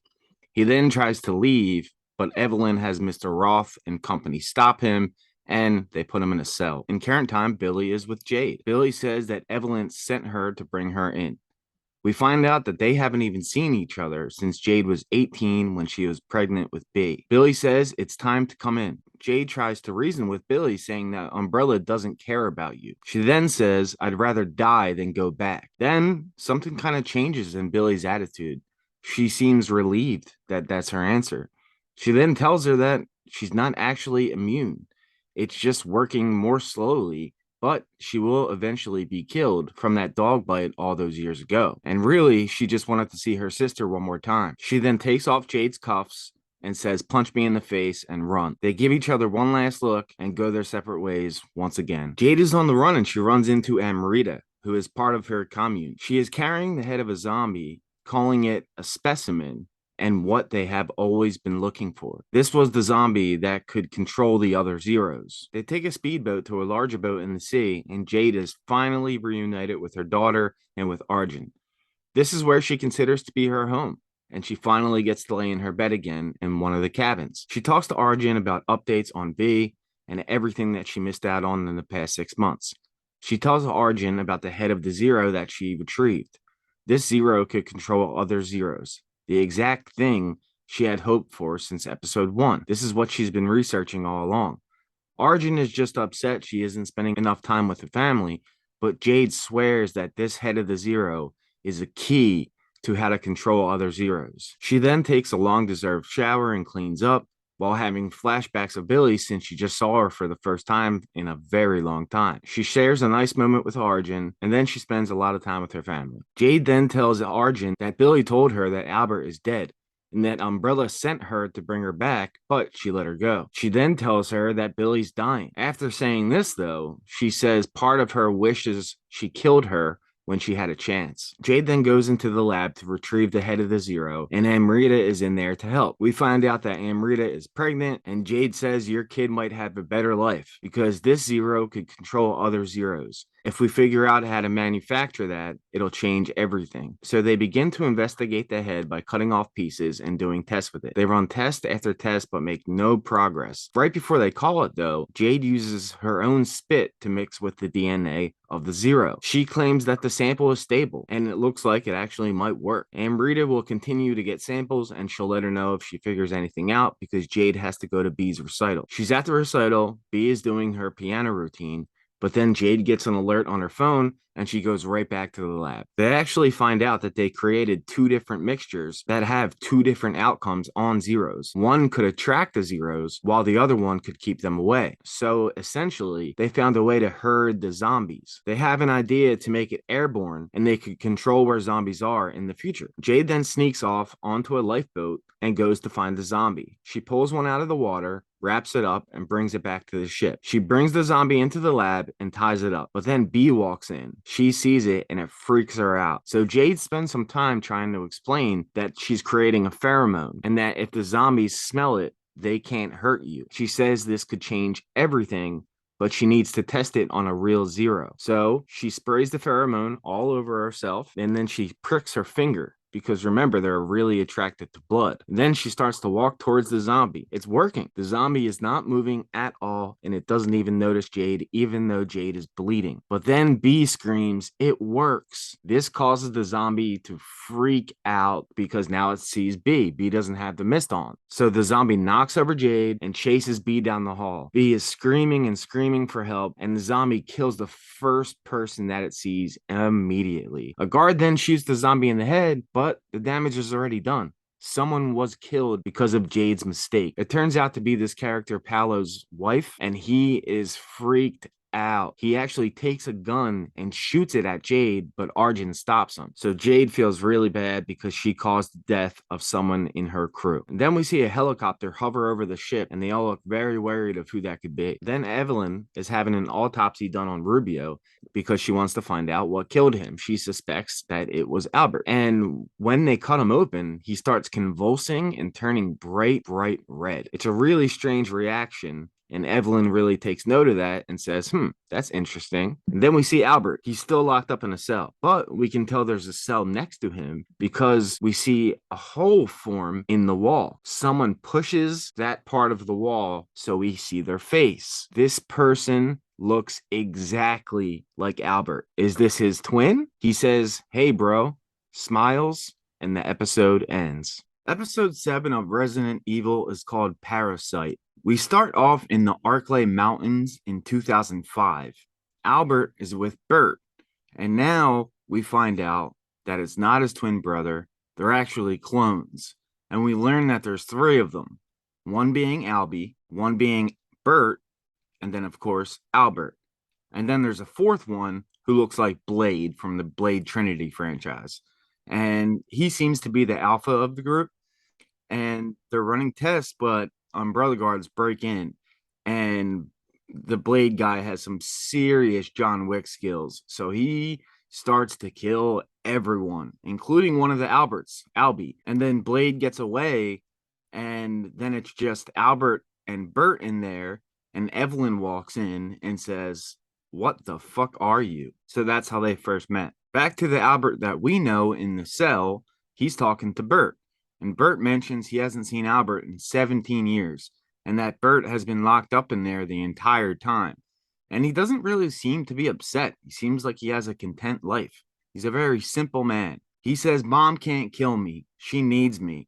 He then tries to leave, but Evelyn has Mr. Roth and company stop him, and they put him in a cell. In current time, Billy is with Jade. Billy says that Evelyn sent her to bring her in. We find out that they haven't even seen each other since Jade was 18 when she was pregnant with B. Billy says it's time to come in. Jade tries to reason with Billy, saying that Umbrella doesn't care about you. She then says, "I'd rather die than go back." Then something kind of changes in Billy's attitude. She seems relieved that that's her answer. She then tells her that she's not actually immune. It's just working more slowly, but she will eventually be killed from that dog bite all those years ago. And really, she just wanted to see her sister one more time. She then takes off Jade's cuffs and says, "Punch me in the face," and run. They give each other one last look and go their separate ways once again. Jade is on the run, and she runs into Amrita, who is part of her commune. She is carrying the head of a zombie, calling it a specimen, and what they have always been looking for. This was the zombie that could control the other Zeros. They take a speedboat to a larger boat in the sea, and Jade is finally reunited with her daughter and with Arjun. This is where she considers to be her home, and she finally gets to lay in her bed again in one of the cabins. She talks to Arjun about updates on V and everything that she missed out on in the past 6 months. She tells Arjun about the head of the Zero that she retrieved. This Zero could control other Zeros, the exact thing she had hoped for since episode 1. This is what she's been researching all along. Arjun is just upset she isn't spending enough time with her family, but Jade swears that this head of the Zero is a key to how to control other Zeros. She then takes a long-deserved shower and cleans up, while having flashbacks of Billy since she just saw her for the first time in a very long time. She shares a nice moment with Arjun, and then she spends a lot of time with her family. Jade then tells Arjun that Billy told her that Albert is dead, and that Umbrella sent her to bring her back, but she let her go. She then tells her that Billy's dying. After saying this, though, she says part of her wishes she killed her when she had a chance. Jade then goes into the lab to retrieve the head of the Zero, and Amrita is in there to help. We find out that Amrita is pregnant, and Jade says your kid might have a better life because this Zero could control other Zeros. If we figure out how to manufacture that, it'll change everything. So they begin to investigate the head by cutting off pieces and doing tests with it. They run test after test but make no progress. Right before they call it, though, Jade uses her own spit to mix with the DNA of the Zero. She claims that the sample is stable, and it looks like it actually might work. Amrita will continue to get samples, and she'll let her know if she figures anything out because Jade has to go to B's recital. She's at the recital. B is doing her piano routine, But then Jade gets an alert on her phone and she goes right back to the lab. They actually find out that they created two different mixtures that have two different outcomes on zeros. One could attract the zeros while the other one could keep them away. So essentially, they found a way to herd the zombies. They have an idea to make it airborne and they could control where zombies are in the future. Jade then sneaks off onto a lifeboat and goes to find the zombie. She pulls one out of the water, wraps it up, and brings it back to the ship. She brings the zombie into the lab and ties it up. But then B walks in. She sees it and it freaks her out. So Jade spends some time trying to explain that she's creating a pheromone and that if the zombies smell it, they can't hurt you. She says this could change everything, but she needs to test it on a real zero. So she sprays the pheromone all over herself and then she pricks her finger, because remember, they're really attracted to blood. Then she starts to walk towards the zombie. It's working. The zombie is not moving at all, and it doesn't even notice Jade, even though Jade is bleeding. But then B screams, "It works." This causes the zombie to freak out because now it sees B. B doesn't have the mist on. So the zombie knocks over Jade and chases B down the hall. B is screaming and screaming for help, and the zombie kills the first person that it sees immediately. A guard then shoots the zombie in the head, but the damage is already done. Someone was killed because of Jade's mistake. It turns out to be this character, Paolo's wife, and he is freaked out. He actually takes a gun and shoots it at Jade, but Arjun stops him. So Jade feels really bad because she caused the death of someone in her crew. And then we see a helicopter hover over the ship, and they all look very worried of who that could be. Then Evelyn is having an autopsy done on Rubio because she wants to find out what killed him. She suspects that it was Albert. And when they cut him open, he starts convulsing and turning bright red. It's a really strange reaction. And Evelyn really takes note of that and says, that's interesting. And then we see Albert. He's still locked up in a cell, but we can tell there's a cell next to him because we see a hole form in the wall. Someone pushes that part of the wall so we see their face. This person looks exactly like Albert. Is this his twin? He says, "Hey, bro," smiles, and the episode ends. Episode 7 of Resident Evil is called Parasite. We start off in the Arklay Mountains in 2005. Albert is with Bert, and now we find out that it's not his twin brother. They're actually clones, and we learn that there's 3 of them, one being Albie, one being Bert, and then, of course, Albert. And then there's a 4th one who looks like Blade from the Blade Trinity franchise, and he seems to be the alpha of the group. And they're running tests, but umbrella guards break in, and the Blade guy has some serious John Wick skills. So he starts to kill everyone, including one of the Alberts, Albie. And then Blade gets away, and then it's just Albert and Bert in there, and Evelyn walks in and says, "What the fuck are you?" So that's how they first met. Back to the Albert that we know in the cell, he's talking to Bert. And Bert mentions he hasn't seen Albert in 17 years, and that Bert has been locked up in there the entire time. And he doesn't really seem to be upset. He seems like he has a content life. He's a very simple man. He says, "Mom can't kill me. She needs me."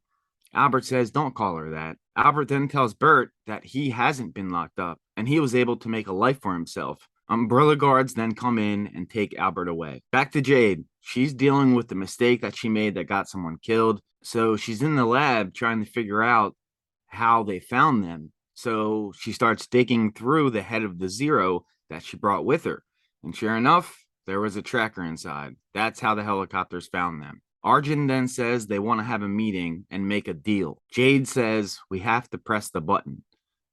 Albert says, "Don't call her that." Albert then tells Bert that he hasn't been locked up, and he was able to make a life for himself. Umbrella guards then come in and take Albert away. Back to Jade. She's dealing with the mistake that she made that got someone killed. So she's in the lab trying to figure out how they found them. So she starts digging through the head of the Zero that she brought with her. And sure enough, there was a tracker inside. That's how the helicopters found them. Arjun then says they want to have a meeting and make a deal. Jade says we have to press the button.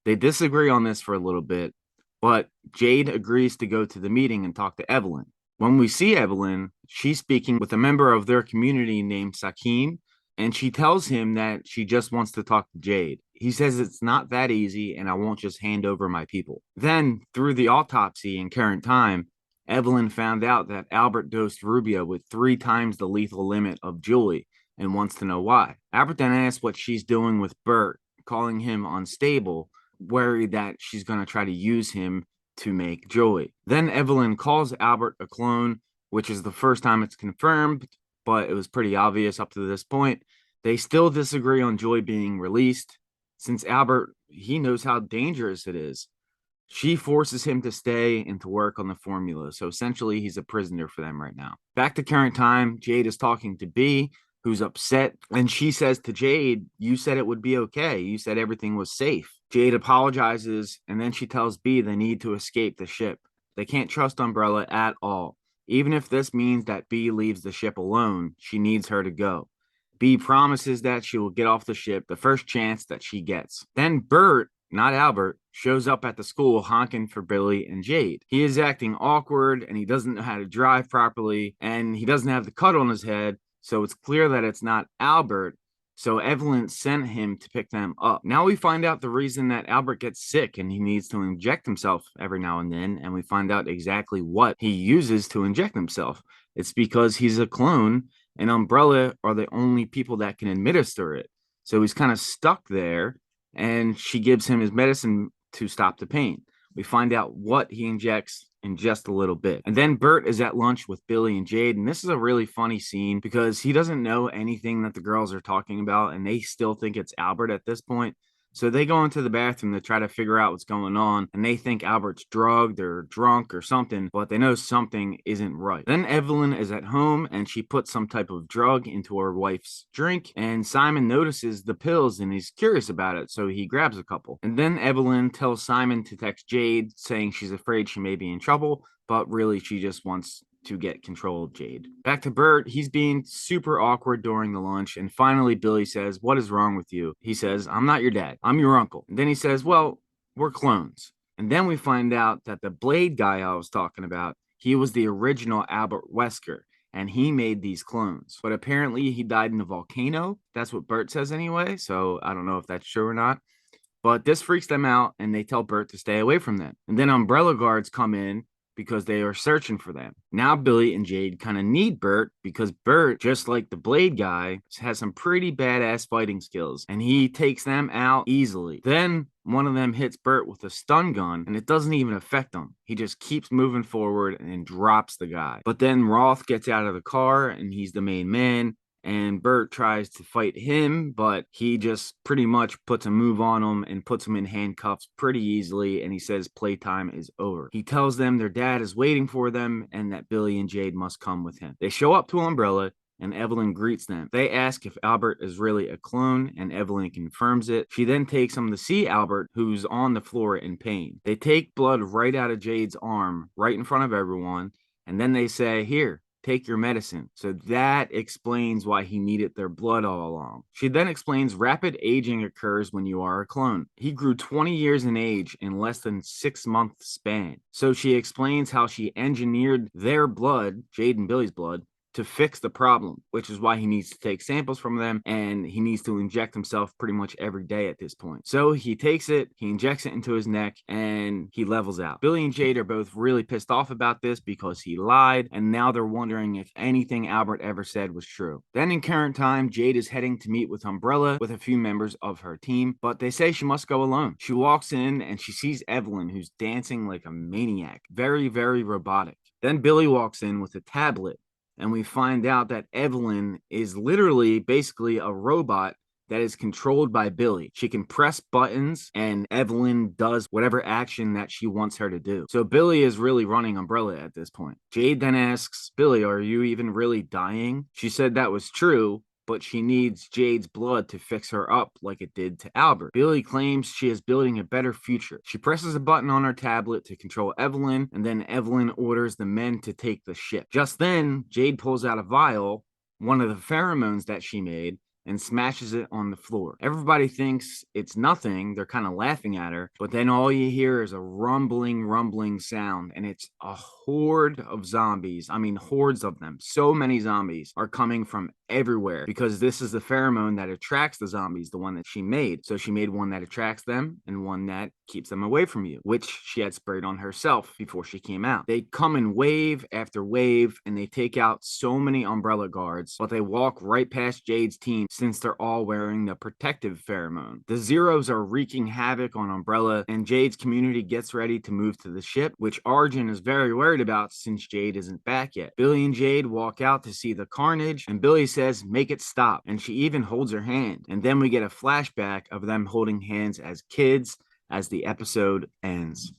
They disagree on this for a little bit, but Jade agrees to go to the meeting and talk to Evelyn. When we see Evelyn, she's speaking with a member of their community named Sakim, and she tells him that she just wants to talk to Jade. He says it's not that easy, and I won't just hand over my people. Then, through the autopsy in current time, Evelyn found out that Albert dosed Rubio with 3 times the lethal limit of Julie and wants to know why. Albert then asks what she's doing with Bert, calling him unstable, worried that she's going to try to use him to make Julie. Then Evelyn calls Albert a clone, which is the first time it's confirmed, but it was pretty obvious up to this point. They still disagree on Joy being released, since Albert, he knows how dangerous it is. She forces him to stay and to work on the formula. So essentially, he's a prisoner for them right now. Back to current time, Jade is talking to B, who's upset. And she says to Jade, "You said it would be okay. You said everything was safe." Jade apologizes, and then she tells B they need to escape the ship. They can't trust Umbrella at all. Even if this means that B leaves the ship alone, she needs her to go. B promises that she will get off the ship the first chance that she gets. Then Bert, not Albert, shows up at the school honking for Billy and Jade. He is acting awkward and he doesn't know how to drive properly and he doesn't have the cut on his head, so it's clear that it's not Albert. So Evelyn sent him to pick them up. Now we find out the reason that Albert gets sick and he needs to inject himself every now and then, and we find out exactly what he uses to inject himself. It's because he's a clone and Umbrella are the only people that can administer it. So he's kind of stuck there, and she gives him his medicine to stop the pain. We find out what he injects in just a little bit. And then Bert is at lunch with Billy and Jade. And this is a really funny scene because he doesn't know anything that the girls are talking about, and they still think it's Albert at this point. So they go into the bathroom to try to figure out what's going on, and they think Albert's drugged or drunk or something, but they know something isn't right. Then Evelyn is at home and she puts some type of drug into her wife's drink, and Simon notices the pills and he's curious about it, so he grabs a couple. And then Evelyn tells Simon to text Jade saying she's afraid she may be in trouble, but really she just wants to get control of Jade. Back to Bert, he's being super awkward during the lunch, and finally Billy says, "What is wrong with you?" He says, "I'm not your dad, I'm your uncle." And then he says, "Well, we're clones." And then we find out that the Blade guy I was talking about, he was the original Albert Wesker, and he made these clones. But apparently he died in a volcano. That's what Bert says anyway, so I don't know if that's true or not. But this freaks them out, and they tell Bert to stay away from them. And then Umbrella guards come in because they are searching for them. Now Billy and Jade kind of need Bert because Bert, just like the Blade guy, has some pretty badass fighting skills and he takes them out easily. Then one of them hits Bert with a stun gun and it doesn't even affect him. He just keeps moving forward and drops the guy. But then Roth gets out of the car and he's the main man, and Bert tries to fight him, but he just pretty much puts a move on him and puts him in handcuffs pretty easily, and he says playtime is over. He tells them their dad is waiting for them and that Billy and Jade must come with him. They show up to Umbrella and Evelyn greets them. They ask if Albert is really a clone, and Evelyn confirms it. She then takes them to see Albert, who's on the floor in pain. They take blood right out of Jade's arm, right in front of everyone, and then they say, "Here, take your medicine." So that explains why he needed their blood all along. She then explains rapid aging occurs when you are a clone. He grew 20 years in age in less than 6 month span. So she explains how she engineered their blood, Jade and Billy's blood, to fix the problem, which is why he needs to take samples from them and he needs to inject himself pretty much every day at this point. So he takes it, he injects it into his neck, and he levels out. Billy and Jade are both really pissed off about this because he lied, and now they're wondering if anything Albert ever said was true. Then in current time, Jade is heading to meet with Umbrella with a few members of her team, but they say she must go alone. She walks in and she sees Evelyn, who's dancing like a maniac, very, very robotic. Then Billy walks in with a tablet, and we find out that Evelyn is literally basically a robot that is controlled by Billy. She can press buttons and Evelyn does whatever action that she wants her to do. So Billy is really running Umbrella at this point. Jade then asks Billy, "Are you even really dying?" She said that was true, but she needs Jade's blood to fix her up like it did to Albert. Billy claims she is building a better future. She presses a button on her tablet to control Evelyn, and then Evelyn orders the men to take the ship. Just then, Jade pulls out a vial, one of the pheromones that she made, and smashes it on the floor. Everybody thinks it's nothing. They're kind of laughing at her, but then all you hear is a rumbling sound, and it's a horde of zombies. I mean, hordes of them. So many zombies are coming from everywhere because this is the pheromone that attracts the zombies, the one that she made. So she made one that attracts them and one that keeps them away from you, which she had sprayed on herself before she came out. They come in wave after wave and they take out so many Umbrella guards, but they walk right past Jade's team since they're all wearing the protective pheromone. The Zeros are wreaking havoc on Umbrella, and Jade's community gets ready to move to the ship, which Arjun is very worried about since Jade isn't back yet. Billy and Jade walk out to see the carnage, and Billy says, "Make it stop," and she even holds her hand. And then we get a flashback of them holding hands as kids as the episode ends.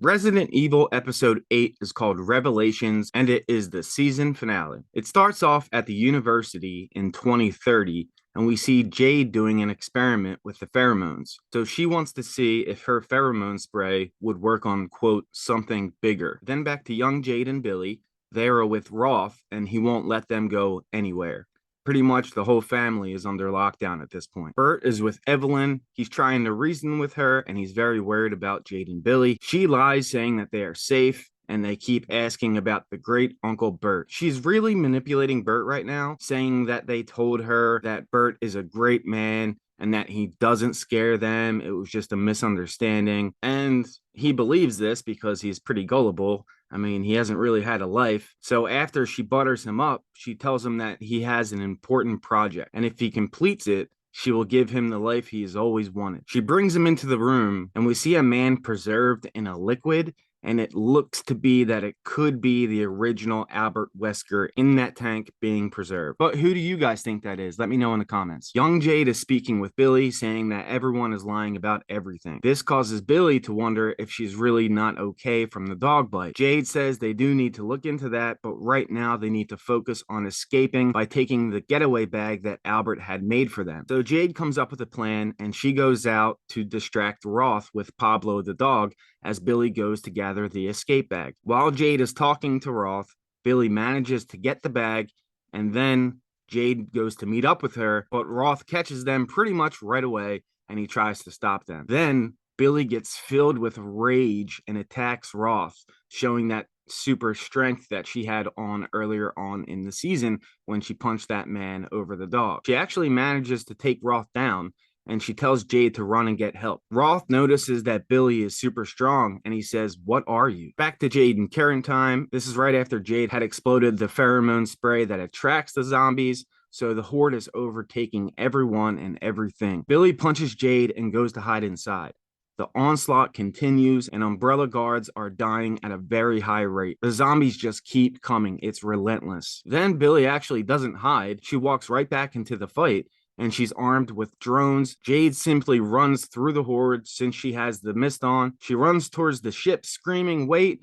Resident Evil Episode 8 is called Revelations, and it is the season finale. It starts off at the university in 2030, and we see Jade doing an experiment with the pheromones. So she wants to see if her pheromone spray would work on, quote, something bigger. Then back to young Jade and Billy. They are with Roth, and he won't let them go anywhere. Pretty much the whole family is under lockdown at this point. Bert is with Evelyn. He's trying to reason with her, and he's very worried about Jade and Billy. She lies, saying that they are safe, and they keep asking about the great Uncle Bert. She's really manipulating Bert right now, saying that they told her that Bert is a great man and that he doesn't scare them. It was just a misunderstanding. And he believes this because he's pretty gullible. I mean, he hasn't really had a life. So after she butters him up, she tells him that he has an important project. And if he completes it, she will give him the life he has always wanted. She brings him into the room, and we see a man preserved in a liquid, and it looks to be that it could be the original Albert Wesker in that tank being preserved. But who do you guys think that is? Let me know in the comments. Young Jade is speaking with Billy, saying that everyone is lying about everything. This causes Billy to wonder if she's really not okay from the dog bite. Jade says they do need to look into that, but right now they need to focus on escaping by taking the getaway bag that Albert had made for them. So Jade comes up with a plan, and she goes out to distract Roth with Pablo the dog as Billy goes to gather the escape bag. While Jade is talking to Roth, Billy manages to get the bag, and then Jade goes to meet up with her, but Roth catches them pretty much right away, and he tries to stop them. Then Billy gets filled with rage and attacks Roth, showing that super strength that she had on earlier on in the season when she punched that man over the dog. She actually manages to take Roth down, and she tells Jade to run and get help. Roth notices that Billy is super strong, and he says, "What are you?" Back to Jade and Karen time. This is right after Jade had exploded the pheromone spray that attracts the zombies, so the horde is overtaking everyone and everything. Billy punches Jade and goes to hide inside. The onslaught continues, and umbrella guards are dying at a very high rate. The zombies just keep coming. It's relentless. Then Billy actually doesn't hide. She walks right back into the fight, and she's armed with drones. Jade simply runs through the horde since she has the mist on. She runs towards the ship screaming, "Wait,"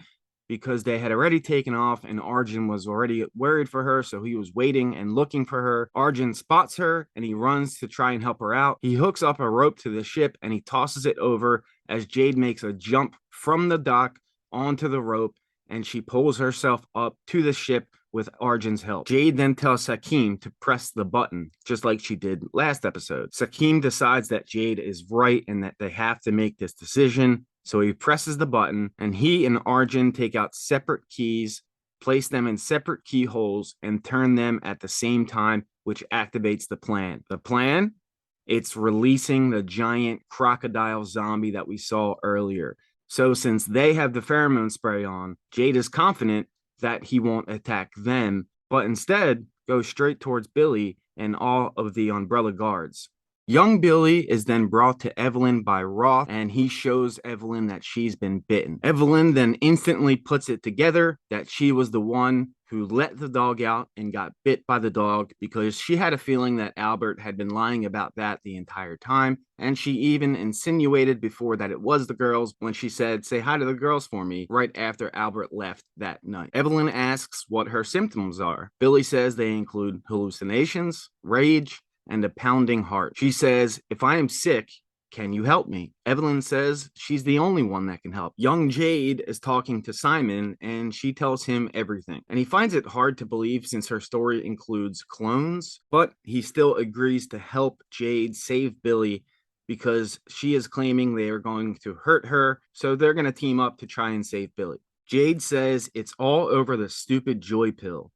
because they had already taken off, and Arjun was already worried for her, so he was waiting and looking for her. Arjun spots her, and he runs to try and help her out. He hooks up a rope to the ship, and he tosses it over as Jade makes a jump from the dock onto the rope, and she pulls herself up to the ship with Arjun's help. Jade then tells Sakim to press the button, just like she did last episode. Sakim decides that Jade is right and that they have to make this decision, so he presses the button, and he and Arjun take out separate keys, place them in separate keyholes, and turn them at the same time, which activates the plan. The plan? It's releasing the giant crocodile zombie that we saw earlier. So since they have the pheromone spray on, Jade is confident that he won't attack them, but instead goes straight towards Billy and all of the umbrella guards. Young Billy is then brought to Evelyn by Roth, and he shows Evelyn that she's been bitten. Evelyn then instantly puts it together that she was the one who let the dog out and got bit by the dog, because she had a feeling that Albert had been lying about that the entire time, and she even insinuated before that it was the girls when she said, "Say hi to the girls for me," right after Albert left that night. Evelyn asks what her symptoms are. Billy says they include hallucinations, rage, and a pounding heart. She says, "If I am sick, can you help me?" Evelyn says she's the only one that can help. Young Jade is talking to Simon, and she tells him everything. And he finds it hard to believe since her story includes clones, but he still agrees to help Jade save Billy because she is claiming they are going to hurt her, so they're going to team up to try and save Billy. Jade says it's all over the stupid joy pill.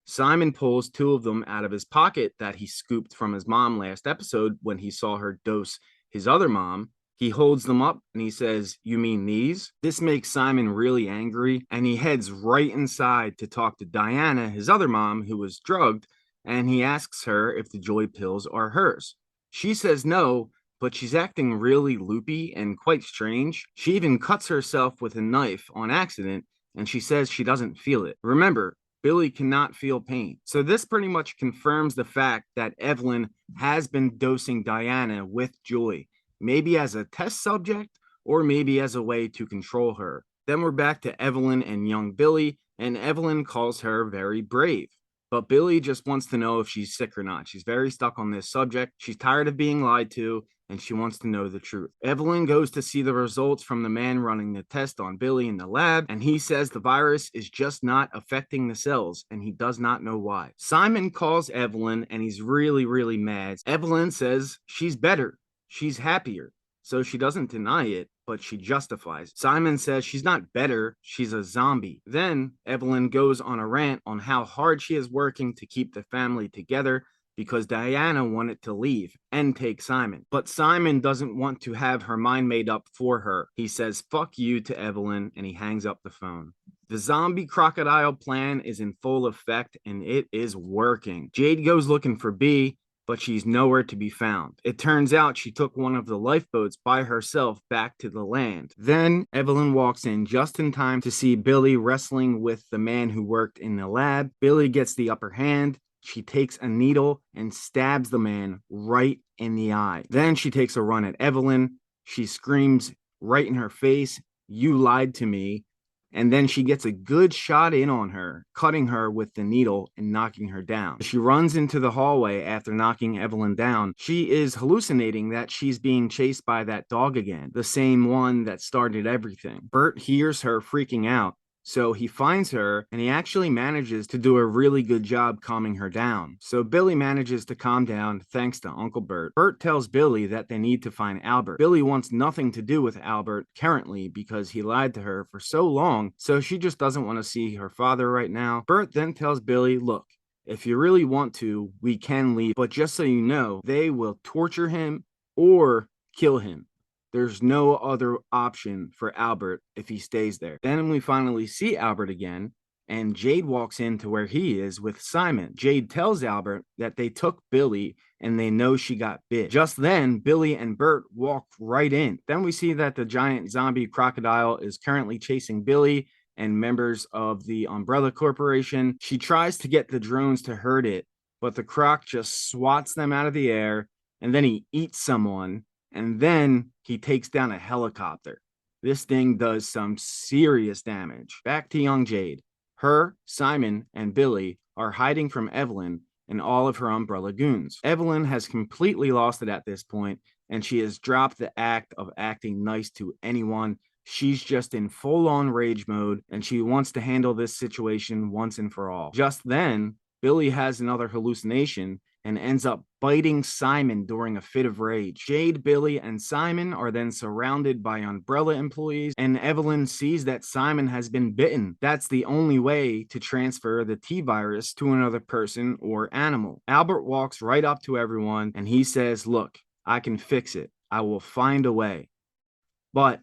Simon pulls two of them out of his pocket that he scooped from his mom last episode when he saw her dose his other mom. He holds them up and he says, "You mean these?" This makes Simon really angry, and he heads right inside to talk to Diana, his other mom, who was drugged, and he asks her if the joy pills are hers. She says no, but she's acting really loopy and quite strange. She even cuts herself with a knife on accident, and she says she doesn't feel it. Remember, Billy cannot feel pain. So this pretty much confirms the fact that Evelyn has been dosing Diana with joy, maybe as a test subject or maybe as a way to control her. Then we're back to Evelyn and young Billy, and Evelyn calls her very brave. But Billy just wants to know if she's sick or not. She's very stuck on this subject. She's tired of being lied to, and she wants to know the truth. Evelyn goes to see the results from the man running the test on Billy in the lab, and he says the virus is just not affecting the cells, and he does not know why. Simon calls Evelyn, and he's really, really mad. Evelyn says she's better. She's happier. So she doesn't deny it, but she justifies it. Simon says she's not better, she's a zombie. Then Evelyn goes on a rant on how hard she is working to keep the family together because Diana wanted to leave and take Simon. But Simon doesn't want to have her mind made up for her. He says, "Fuck you" to Evelyn, and he hangs up the phone. The zombie crocodile plan is in full effect, and it is working. Jade goes looking for B, but she's nowhere to be found. It turns out she took one of the lifeboats by herself back to the land. Then Evelyn walks in just in time to see Billy wrestling with the man who worked in the lab. Billy gets the upper hand. She takes a needle and stabs the man right in the eye. Then she takes a run at Evelyn. She screams right in her face, "You lied to me." And then she gets a good shot in on her, cutting her with the needle and knocking her down. She runs into the hallway after knocking Evelyn down. She is hallucinating that she's being chased by that dog again, the same one that started everything. Bert hears her freaking out, so he finds her, and he actually manages to do a really good job calming her down. So Billy manages to calm down thanks to Uncle Bert. Bert tells Billy that they need to find Albert. Billy wants nothing to do with Albert currently because he lied to her for so long, so she just doesn't want to see her father right now. Bert then tells Billy, "Look, if you really want to, we can leave, but just so you know, they will torture him or kill him. There's no other option for Albert if he stays there." Then we finally see Albert again, and Jade walks into where he is with Simon. Jade tells Albert that they took Billy and they know she got bit. Just then, Billy and Bert walk right in. Then we see that the giant zombie crocodile is currently chasing Billy and members of the Umbrella Corporation. She tries to get the drones to hurt it, but the croc just swats them out of the air, and then he eats someone. And then he takes down a helicopter. This thing does some serious damage. Back to young Jade. Her, Simon, and Billy are hiding from Evelyn and all of her Umbrella goons. Evelyn has completely lost it at this point, and she has dropped the act of acting nice to anyone. She's just in full-on rage mode, and she wants to handle this situation once and for all. Just then, Billy has another hallucination and ends up biting Simon during a fit of rage. Jade, Billy, and Simon are then surrounded by Umbrella employees, and Evelyn sees that Simon has been bitten. That's the only way to transfer the T-virus to another person or animal. Albert walks right up to everyone, and he says, "Look, I can fix it. I will find a way. But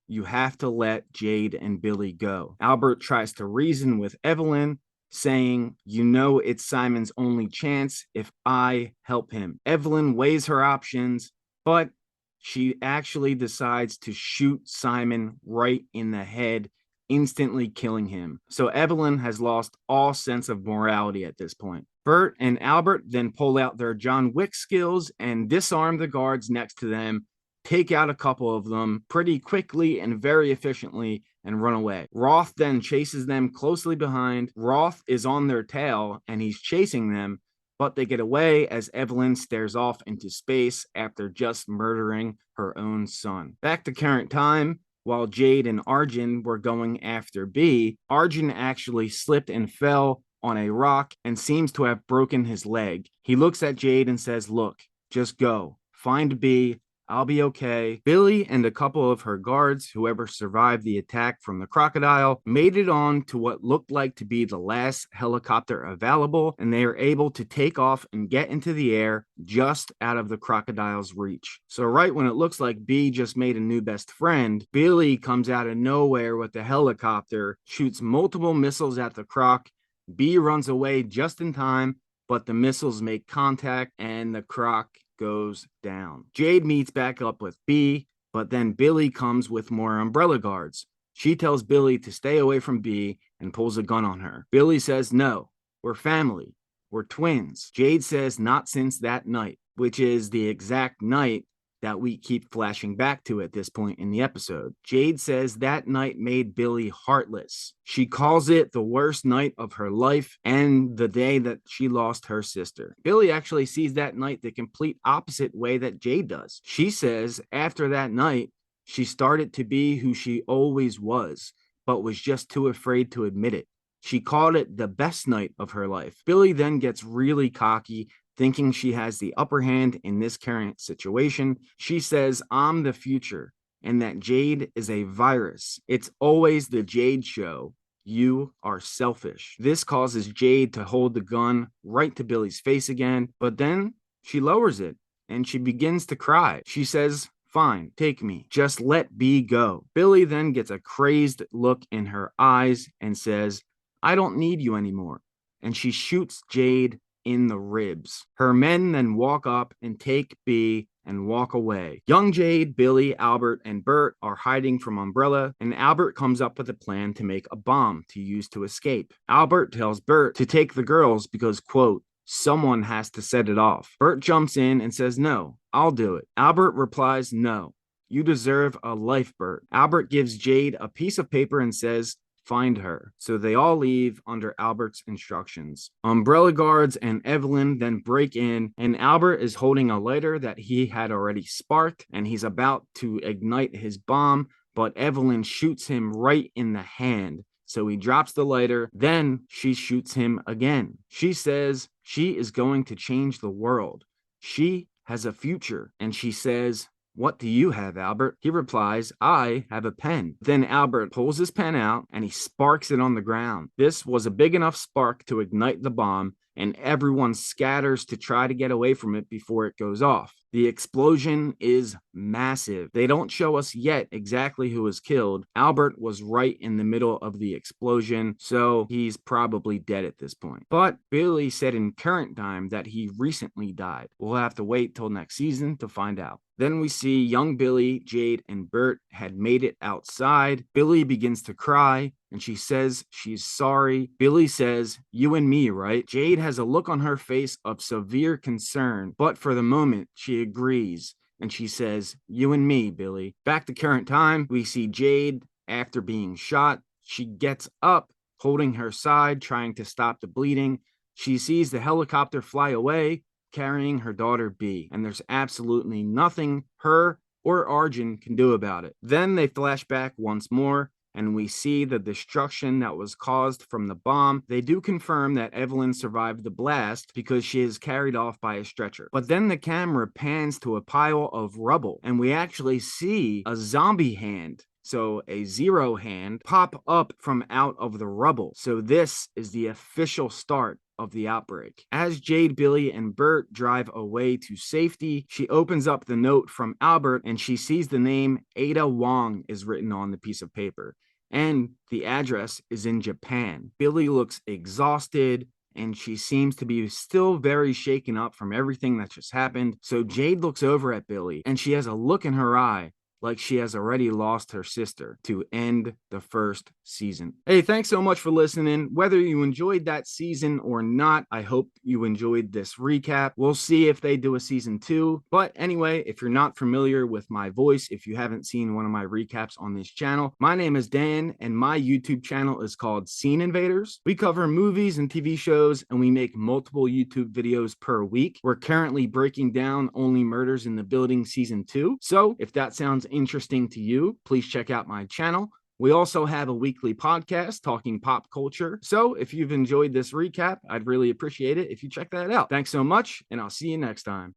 you have to let Jade and Billy go." Albert tries to reason with Evelyn, saying, "You know it's Simon's only chance if I help him." Evelyn weighs her options, but she actually decides to shoot Simon right in the head, instantly killing him. So Evelyn has lost all sense of morality at this point. Bert and Albert then pull out their John Wick skills and disarm the guards next to them, take out a couple of them pretty quickly and very efficiently, and run away. Roth then chases them closely behind. Roth is on their tail and he's chasing them, but they get away as Evelyn stares off into space after just murdering her own son. Back to current time, while Jade and Arjun were going after B, Arjun actually slipped and fell on a rock and seems to have broken his leg. He looks at Jade and says, "Look, just go. Find B. I'll be okay." Billy and a couple of her guards, whoever survived the attack from the crocodile, made it on to what looked like to be the last helicopter available, and they are able to take off and get into the air just out of the crocodile's reach. So right when it looks like B just made a new best friend, Billy comes out of nowhere with the helicopter, shoots multiple missiles at the croc. B runs away just in time, but the missiles make contact and the croc goes down. Jade meets back up with B, but then Billy comes with more Umbrella guards. She tells Billy to stay away from B and pulls a gun on her. Billy says, "No, we're family. We're twins." Jade says, "Not since that night," which is the exact night that we keep flashing back to at this point in the episode. Jade says that night made Billy heartless. She calls it the worst night of her life and the day that she lost her sister. Billy actually sees that night the complete opposite way that Jade does. She says after that night, she started to be who she always was, but was just too afraid to admit it. She called it the best night of her life. Billy then gets really cocky, thinking she has the upper hand in this current situation. She says, I'm the future, and that Jade is a virus. It's always the Jade show. You are selfish. This causes Jade to hold the gun right to Billy's face again, but then she lowers it and she begins to cry. She says, fine, take me. Just let B go. Billy then gets a crazed look in her eyes and says, I don't need you anymore. And she shoots Jade in the ribs. Her men then walk up and take B and walk away. Young Jade, Billy, Albert, and Bert are hiding from Umbrella, and Albert comes up with a plan to make a bomb to use to escape. Albert tells Bert to take the girls because, quote, someone has to set it off. Bert jumps in and says, no, I'll do it. Albert replies, no, you deserve a life, Bert. Albert gives Jade a piece of paper and says, find her. So they all leave under Albert's instructions. Umbrella guards and Evelyn then break in, and Albert is holding a lighter that he had already sparked, and he's about to ignite his bomb, but Evelyn shoots him right in the hand. So he drops the lighter, then she shoots him again. She says she is going to change the world. She has a future, and she says, what do you have, Albert? He replies, I have a pen. Then Albert pulls his pen out and he sparks it on the ground. This was a big enough spark to ignite the bomb, and everyone scatters to try to get away from it before it goes off. The explosion is massive. They don't show us yet exactly who was killed. Albert was right in the middle of the explosion, so he's probably dead at this point. But Billy said in current time that he recently died. We'll have to wait till next season to find out. Then we see young Billy, Jade, and Bert had made it outside. Billy begins to cry, and she says she's sorry. Billy says, you and me, right? Jade has a look on her face of severe concern, but for the moment, she agrees. And she says, you and me, Billy. Back to current time, we see Jade after being shot. She gets up, holding her side, trying to stop the bleeding. She sees the helicopter fly away, carrying her daughter B, and there's absolutely nothing her or Arjun can do about it. Then they flash back once more, and we see the destruction that was caused from the bomb. They do confirm that Evelyn survived the blast because she is carried off by a stretcher. But then the camera pans to a pile of rubble, and we actually see a zombie hand. So a zero hand pop up from out of the rubble. So this is the official start of the outbreak. As Jade, Billy, and Bert drive away to safety, she opens up the note from Albert and she sees the name Ada Wong is written on the piece of paper. And the address is in Japan. Billy looks exhausted and she seems to be still very shaken up from everything that just happened. So Jade looks over at Billy and she has a look in her eye like she has already lost her sister to end the first season. Hey, thanks so much for listening. Whether you enjoyed that season or not, I hope you enjoyed this recap. We'll see if they do a season 2. But anyway, if you're not familiar with my voice, if you haven't seen one of my recaps on this channel, my name is Dan and my YouTube channel is called Scene Invaders. We cover movies and TV shows and we make multiple YouTube videos per week. We're currently breaking down Only Murders in the Building season 2. So if that sounds interesting to you, please check out my channel. We also have a weekly podcast talking pop culture. So if you've enjoyed this recap, I'd really appreciate it if you check that out. Thanks so much, and I'll see you next time.